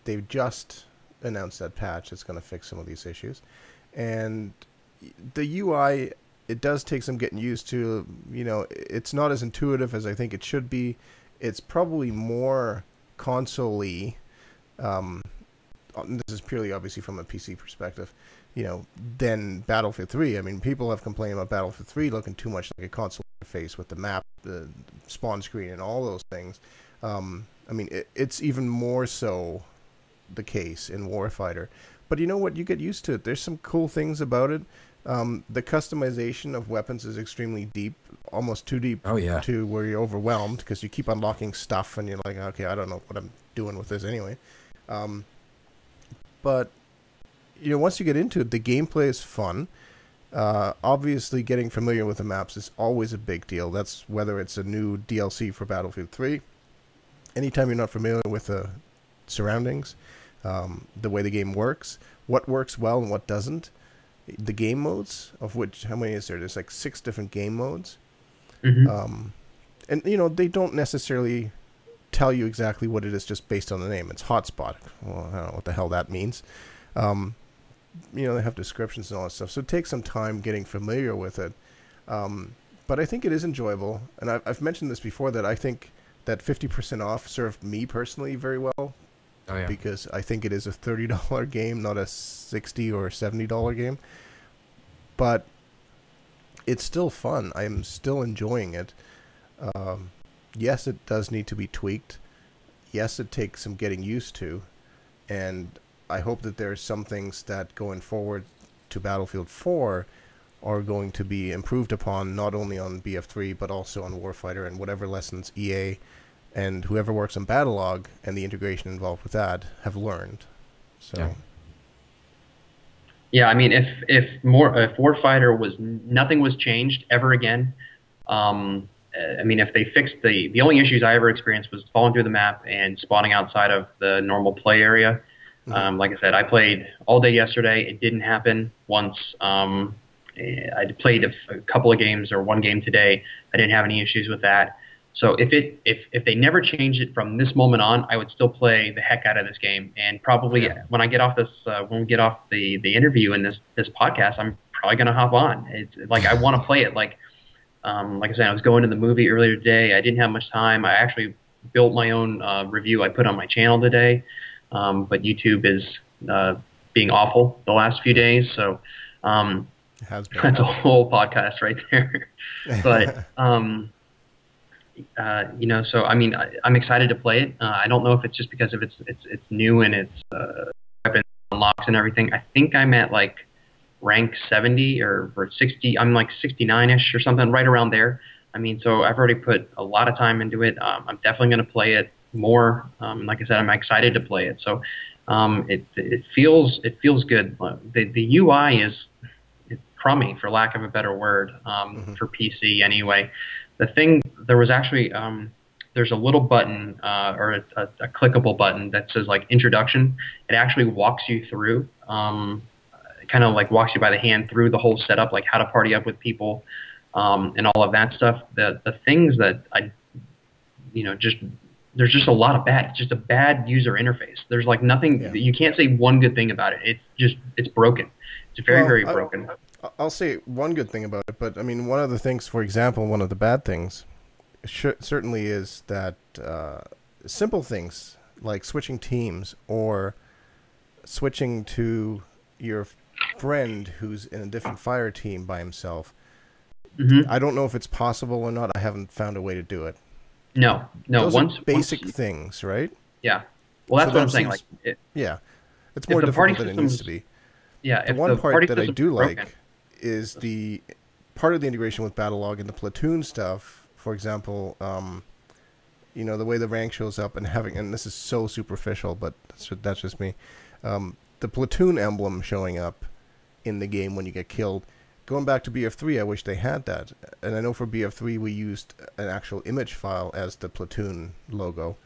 They've just announced that patch that's going to fix some of these issues, and the UI, it does take some getting used to. You know, it's not as intuitive as I think it should be. It's probably more console-y. This is purely obviously from a PC perspective, you know, than Battlefield 3. I mean, people have complained about Battlefield 3 looking too much like a console interface with the map, the spawn screen, and all those things. I mean, it's even more so the case in Warfighter. But you know what? You get used to it. There's some cool things about it. The customization of weapons is extremely deep, almost too deep to where you're overwhelmed because you keep unlocking stuff and you're like, okay, I don't know what I'm doing with this anyway. But, you know, once you get into it, the gameplay is fun. Obviously, getting familiar with the maps is always a big deal. That's whether it's a new DLC for Battlefield 3. Anytime you're not familiar with the surroundings, the way the game works, what works well and what doesn't, the game modes, of which, how many is there? There's like 6 different game modes. Mm-hmm. And, you know, they don't necessarily tell you exactly what it is just based on the name. It's hotspot. Well, I don't know what the hell that means. You know, they have descriptions and all that stuff. So it takes some time getting familiar with it. But I think it is enjoyable. And I've mentioned this before, that I think that 50% off served me personally very well. Oh, yeah. Because I think it is a $30 game, not a $60 or $70 game. But it's still fun. I'm still enjoying it. Yes, it does need to be tweaked. Yes, it takes some getting used to. And I hope that there's some things that going forward to Battlefield 4 are going to be improved upon, not only on BF3, but also on Warfighter, and whatever lessons EA and whoever works on Battlelog and the integration involved with that have learned. So, yeah, I mean, if Warfighter was nothing was changed ever again, I mean, if they fixed the only issues I ever experienced was falling through the map and spawning outside of the normal play area. Like I said, I played all day yesterday. It didn't happen once. I played a couple of games or one game today. I didn't have any issues with that. So if they never changed it from this moment on, I would still play the heck out of this game. And probably when I get off this, when we get off the interview and this podcast, I'm probably gonna hop on. It's like I want to play it. Like I said, I was going to the movie earlier today. I didn't have much time. I actually built my own review I put on my channel today. But YouTube is being awful the last few days, so has been. That's a whole podcast right there. But you know, so I mean, I'm excited to play it. I don't know if it's just because of it's new and it's weapon unlocks and everything. I think I'm at like rank 70 or 60. I'm like 69ish or something, right around there. I mean, so I've already put a lot of time into it. I'm definitely going to play it more. Like I said, I'm excited to play it. So it feels good. The UI is crummy, for lack of a better word, for PC anyway. There was actually there's a little button or a clickable button that says like introduction. It actually walks you through, kind of like walks you by the hand through the whole setup, like how to party up with people and all of that stuff. The things that there's just a lot of bad. It's just a bad user interface. There's like nothing. Yeah. You can't say one good thing about it. It's broken. It's very broken. I'll say one good thing about it, but I mean, one of the things, for example, one of the bad things certainly is that simple things like switching teams or switching to your friend who's in a different fire team by himself. I don't know if it's possible or not. I haven't found a way to do it. No. Those are basic things, right? Yeah. Well, that's So what that I'm saying. seems- Like, Yeah, it's if more the party difficult than it needs to systems, be. yeah, The if one the part party that I systems do are broken, like is the part of the integration with Battlelog and the platoon stuff. For example, you know, the way the rank shows up and having, and this is so superficial, but that's just me. The platoon emblem showing up in the game when you get killed. Going back to BF3, I wish they had that. And I know for BF3 we used an actual image file as the platoon logo.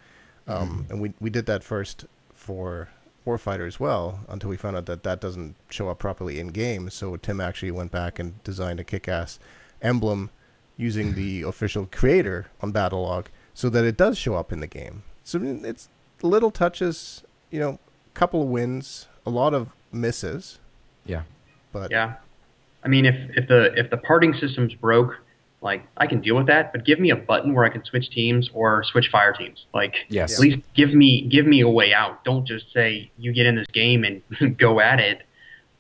And we did that first for Warfighter as well, until we found out that that doesn't show up properly in game. So Tim actually went back and designed a kick-ass emblem using the official creator on Battlelog so that it does show up in the game. So it's little touches, you know, couple of wins, a lot of misses. Yeah. But yeah. I mean, if the parting system's broke, like, I can deal with that, but give me a button where I can switch teams or switch fire teams. Like, Yes. at least give me a way out. Don't just say you get in this game and go at it.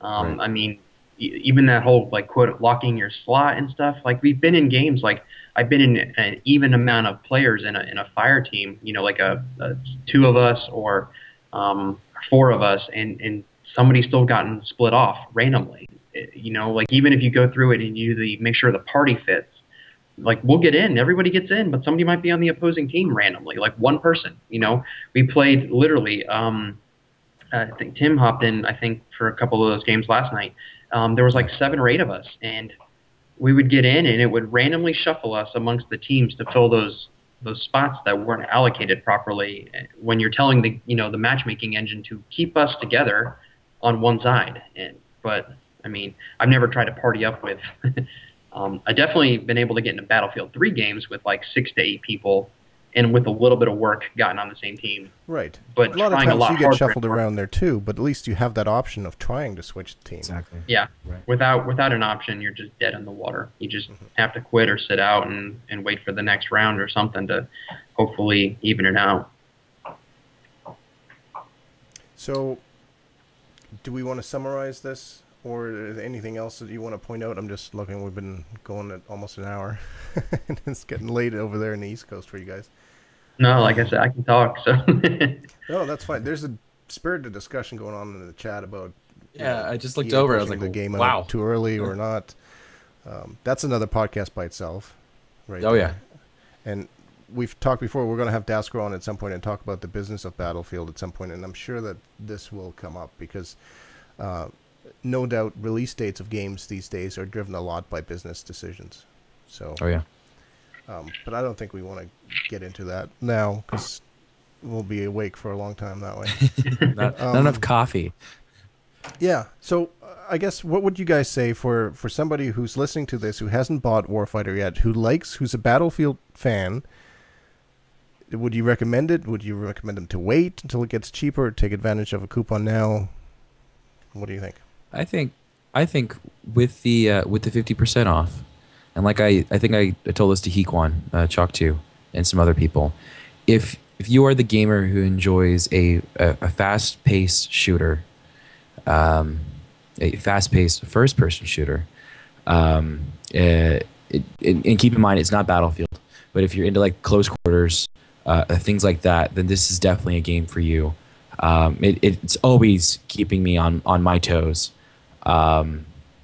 Right. I mean, even that whole, like, quote, locking your slot and stuff. Like, we've been in games, like, I've been in an even amount of players in a fire team. You know, like a 2 of us or 4 of us, and somebody's still gotten split off randomly. You know, like, even if you go through it and you make sure the party fits, like, we'll get in, everybody gets in, but somebody might be on the opposing team randomly, like one person. You know, we played literally. I think Tim hopped in, I think, for a couple of those games last night. There was like 7 or 8 of us, and we would get in, and it would randomly shuffle us amongst the teams to fill those spots that weren't allocated properly. When you're telling the matchmaking engine to keep us together on one side, but I mean, I've never tried to party up with. I've definitely been able to get into Battlefield 3 games with like 6 to 8 people, and with a little bit of work, gotten on the same team. right. But A lot of trying times you get harder shuffled and around there too, but at least you have that option of trying to switch the team. Exactly. Yeah. Right. Without an option, you're just dead in the water. You just have to quit or sit out and wait for the next round or something to hopefully even it out. So, do we want to summarize this? Or is there anything else that you want to point out? I'm just looking. We've been going at almost an hour. And it's getting late over there in the East Coast for you guys. No, like I said, I can talk. So No, that's fine. There's a spirited discussion going on in the chat about Yeah, I just looked EA over. I was pushing like, the game wow. out too early or not. That's another podcast by itself. Right. Oh, there. yeah. And we've talked before. We're going to have Dasker on at some point and talk about the business of Battlefield at some point. And I'm sure that this will come up because no doubt release dates of games these days are driven a lot by business decisions. So. Oh, yeah. But I don't think we want to get into that now because we'll be awake for a long time that way. Not enough coffee. Yeah. So I guess what would you guys say for somebody who's listening to this who hasn't bought Warfighter yet, who's a Battlefield fan? Would you recommend it? Would you recommend them to wait until it gets cheaper, take advantage of a coupon now? What do you think? I think with the 50% off, and like I think I told this to Hequan, Chalk 2, and some other people, if you are the gamer who enjoys a fast-paced shooter, a fast-paced first-person shooter, and keep in mind it's not Battlefield, but if you're into like close quarters, things like that, then this is definitely a game for you. It's always keeping me on my toes.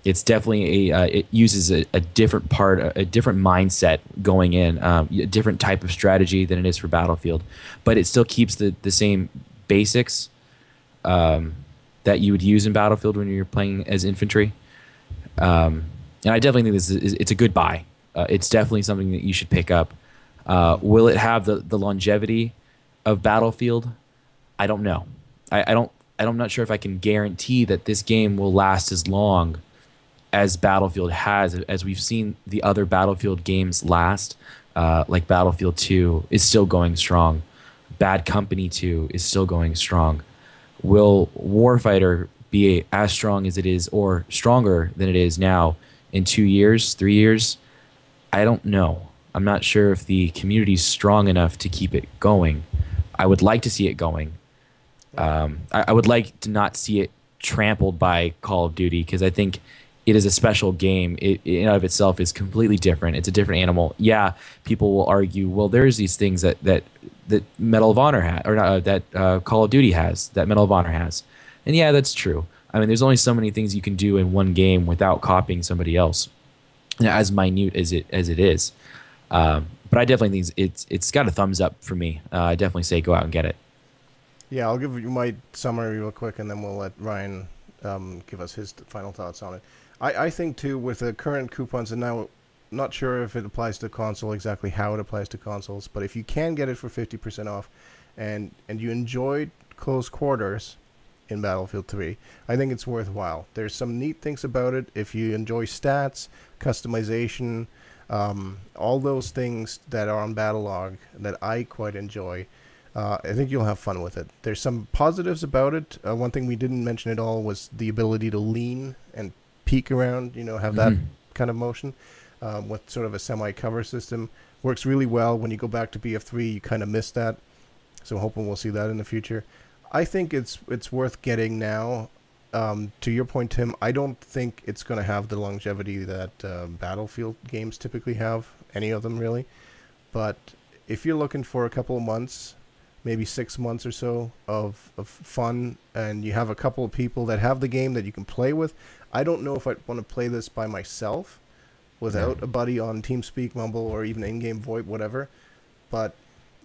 It's definitely it uses a different mindset going in, a different type of strategy than it is for Battlefield, but it still keeps the same basics that you would use in Battlefield when you're playing as infantry. And I definitely think it's a good buy. It's definitely something that you should pick up. Will it have the longevity of Battlefield? I don't know. I'm not sure if I can guarantee that this game will last as long as Battlefield has, as we've seen the other Battlefield games last. Like Battlefield 2 is still going strong. Bad Company 2 is still going strong. Will Warfighter be as strong as it is or stronger than it is now in 2 years, 3 years? I don't know. I'm not sure if the community is strong enough to keep it going. I would like to see it going. I would like to not see it trampled by Call of Duty because I think it is a special game. It in and of itself is completely different. It's a different animal. Yeah, people will argue, well, there's these things that that Medal of Honor has, or that Call of Duty has, that Medal of Honor has. And yeah, that's true. I mean, there's only so many things you can do in one game without copying somebody else, as minute as it is. But I definitely think it's got a thumbs up for me. I definitely say go out and get it. Yeah, I'll give you my summary real quick, and then we'll let Ryan give us his final thoughts on it. I think, too, with the current coupons, and now not sure if it applies to console, exactly how it applies to consoles, but if you can get it for 50% off, and you enjoyed close quarters in Battlefield 3, I think it's worthwhile. There's some neat things about it. If you enjoy stats, customization, all those things that are on Battlelog that I quite enjoy, I think you'll have fun with it. There's some positives about it. One thing we didn't mention at all was the ability to lean and peek around, have that kind of motion with sort of a semi-cover system. Works really well. When you go back to BF3, you kind of miss that. So I'm hoping we'll see that in the future. I think it's worth getting now. To your point, Tim, I don't think it's going to have the longevity that Battlefield games typically have, any of them really. But if you're looking for a couple of months, maybe 6 months or so of fun, and you have a couple of people that have the game that you can play with, I don't know if I want to play this by myself without a buddy on TeamSpeak, Mumble, or even in-game VoIP, whatever. But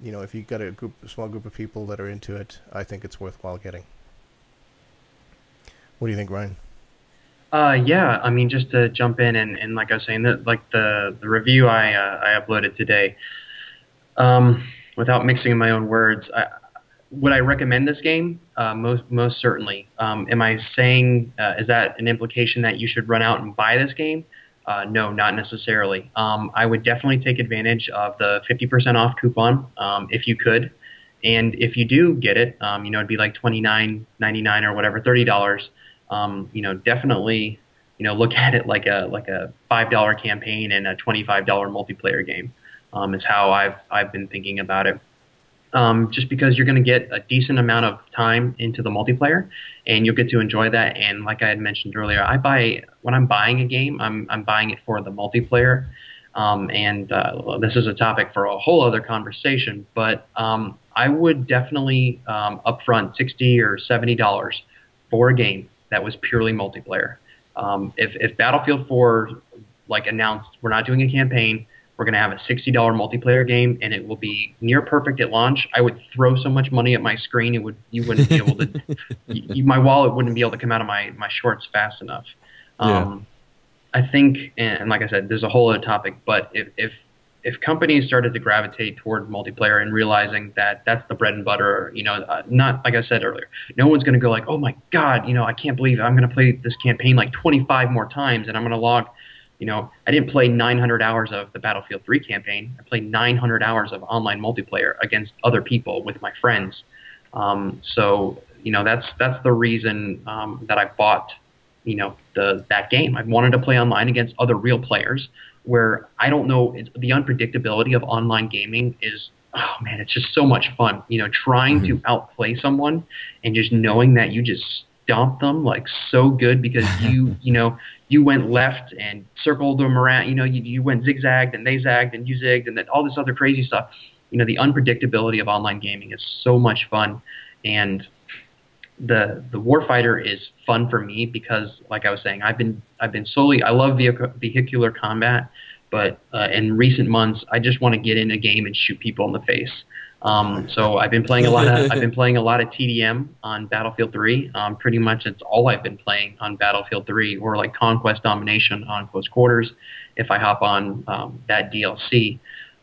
if you've got a small group of people that are into it, I think it's worthwhile getting. What do you think, Ryan? Yeah, I mean, just to jump in and like I was saying, like the review I uploaded today, without mixing in my own words, would I recommend this game? Most certainly. Am I saying, is that an implication that you should run out and buy this game? No, not necessarily. I would definitely take advantage of the 50% off coupon if you could. And if you do get it, it'd be like $29.99 or whatever, $30. Definitely, look at it like a $5 campaign and a $25 multiplayer game. Is how I've been thinking about it. Just because you're going to get a decent amount of time into the multiplayer, and you'll get to enjoy that. And like I had mentioned earlier, when I'm buying a game, I'm buying it for the multiplayer. This is a topic for a whole other conversation, but I would definitely upfront $60 or $70 for a game that was purely multiplayer. If Battlefield 4 announced we're not doing a campaign, we're going to have a $60 multiplayer game, and it will be near perfect at launch, I would throw so much money at my screen, you wouldn't be able to, my wallet wouldn't be able to come out of my shorts fast enough. I think, and like I said, there's a whole other topic, but if companies started to gravitate toward multiplayer and realizing that that's the bread and butter, not like I said earlier, no one's going to go like, oh my God, I can't believe I'm going to play this campaign like 25 more times, and I'm going to log. I didn't play 900 hours of the Battlefield 3 campaign. I played 900 hours of online multiplayer against other people with my friends. So that's the reason that I bought that game. I wanted to play online against other real players, where I don't know, the unpredictability of online gaming is, oh man, it's just so much fun. Trying to outplay someone and just knowing that you just stomped them like so good because you went left and circled them around. You went zigzagged and they zagged and you zigged and then all this other crazy stuff. The unpredictability of online gaming is so much fun, and the Warfighter is fun for me because, like I was saying, I've been solely, I love vehicular combat, but in recent months I just want to get in a game and shoot people in the face. So I've been playing a lot of TDM on Battlefield 3. Pretty much it's all I've been playing on Battlefield 3, or like Conquest Domination on close quarters if I hop on that DLC.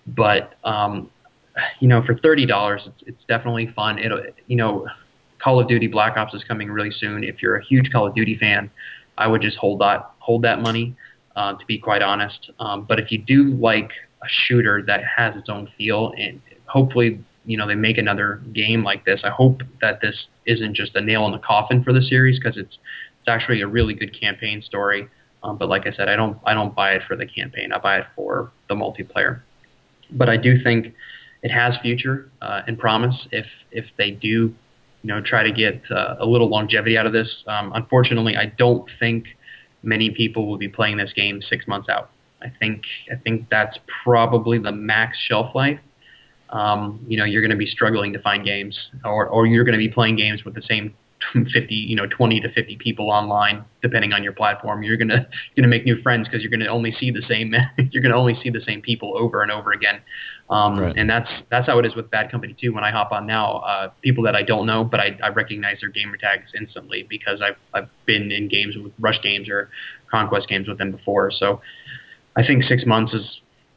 But for $30, it's definitely fun. Call of Duty Black Ops is coming really soon. If you're a huge Call of Duty fan, I would just hold that money, to be quite honest. But if you do like a shooter that has its own feel, and hopefully they make another game like this. I hope that this isn't just a nail in the coffin for the series, because it's actually a really good campaign story. But like I said, I don't buy it for the campaign. I buy it for the multiplayer. But I do think it has future and promise if they do try to get a little longevity out of this. Unfortunately, I don't think many people will be playing this game 6 months out. I think that's probably the max shelf life. you're going to be struggling to find games, or you're going to be playing games with the same 20 to 50 people online, depending on your platform. You're gonna make new friends because you're gonna only see the same people over and over again. Right. And that's how it is with Bad Company 2. When I hop on now, people that I don't know, but I recognize their gamer tags instantly because I've been in games with Rush games or Conquest games with them before. So I think 6 months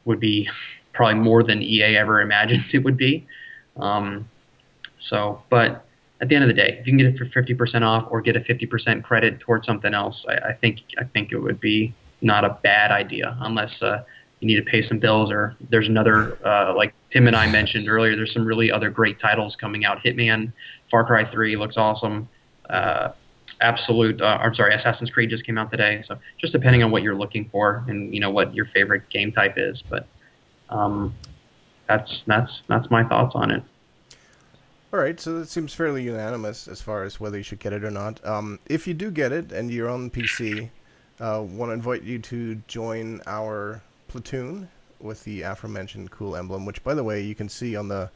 would be probably more than EA ever imagined it would be. But at the end of the day, if you can get it for 50% off or get a 50% credit towards something else, I think it would be not a bad idea, unless you need to pay some bills, or there's another, like Tim and I mentioned earlier, there's some really other great titles coming out. Hitman, Far Cry 3 looks awesome. Assassin's Creed just came out today. So just depending on what you're looking for and what your favorite game type is, but that's my thoughts on it. All right, so that seems fairly unanimous as far as whether you should get it or not. If you do get it and you're on PC, want to invite you to join our platoon with the aforementioned cool emblem, which, by the way, you can see on the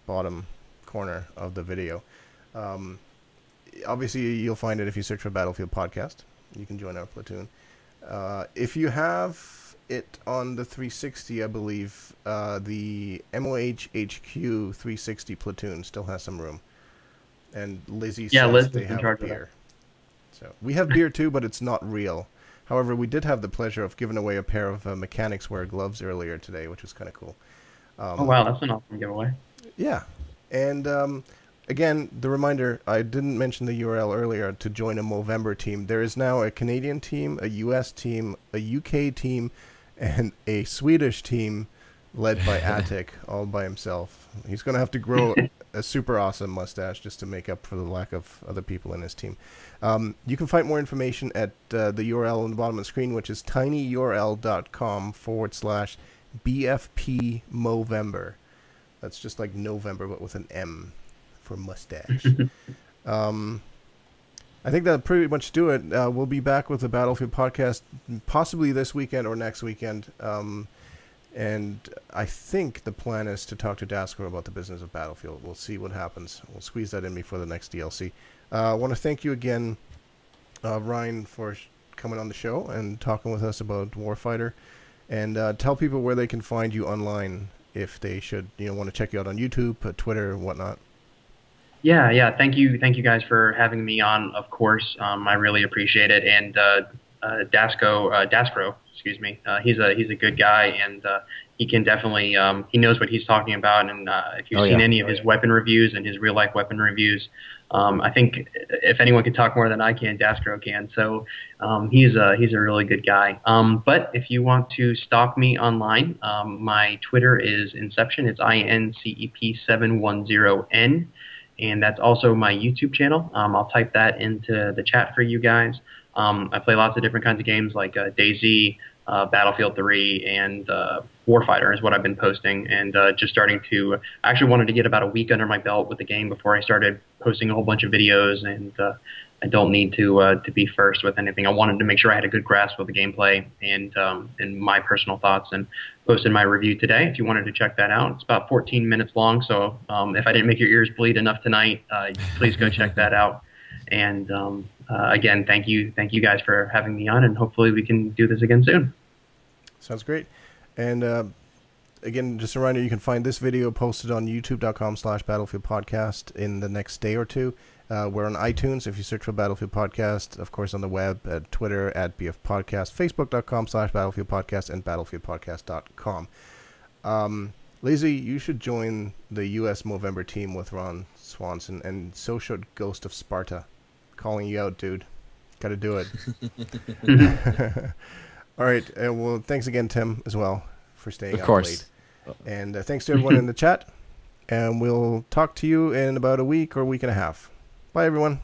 bottom corner of the video. Obviously, you'll find it if you search for Battlefield Podcast. You can join our platoon. If you have it on the 360, I believe the MOHW 360 platoon still has some room. And Lizzie says they have beer. So we have beer too, but it's not real. However, we did have the pleasure of giving away a pair of mechanics wear gloves earlier today, which was kind of cool. Oh wow, that's an awesome giveaway. Yeah, and again, the reminder, I didn't mention the URL earlier, to join a Movember team. There is now a Canadian team, a US team, a UK team, and a Swedish team led by Attic, all by himself. He's going to have to grow a super awesome mustache just to make up for the lack of other people in his team. You can find more information at the URL on the bottom of the screen, which is tinyurl.com/BFP Movember. That's just like November, but with an M for mustache. I think that'll pretty much do it. We'll be back with the Battlefield podcast possibly this weekend or next weekend. And I think the plan is to talk to Dasko about the business of Battlefield. We'll see what happens. We'll squeeze that in before the next DLC. I want to thank you again, Ryan, for coming on the show and talking with us about Warfighter. And tell people where they can find you online if they should, want to check you out on YouTube, Twitter, and whatnot. Yeah. Thank you guys for having me on. Of course, I really appreciate it. And Daskro, excuse me. He's a good guy, and he can definitely he knows what he's talking about. And if you've seen any of his weapon reviews and his real life weapon reviews, I think if anyone can talk more than I can, Daskro can. So he's a really good guy. But if you want to stalk me online, my Twitter is Inception. It's INCEP710N. And that's also my YouTube channel. I'll type that into the chat for you guys. I play lots of different kinds of games like DayZ, Battlefield 3, and Warfighter is what I've been posting. And just starting to, I actually wanted to get about a week under my belt with the game before I started posting a whole bunch of videos. And I don't need to be first with anything. I wanted to make sure I had a good grasp of the gameplay and my personal thoughts, and posted my review today. If you wanted to check that out, it's about 14 minutes long. So if I didn't make your ears bleed enough tonight, please go check that out. And again, thank you guys for having me on, and hopefully we can do this again soon. Sounds great. And again, just a reminder, you can find this video posted on youtube.com/Battlefield Podcast in the next day or two. We're on iTunes if you search for Battlefield Podcast, of course on the web, at Twitter at BF Podcast, Facebook.com/Battlefield Podcast, and BattlefieldPodcast.com. Lazy, you should join the US Movember team with Ron Swanson, and so should Ghost of Sparta. Calling you out, dude. Gotta do it. All right. Well, thanks again, Tim, as well, for staying up late. And thanks to everyone in the chat. And we'll talk to you in about a week or a week and a half. Bye, everyone.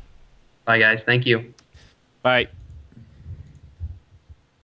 Bye, guys. Thank you. Bye.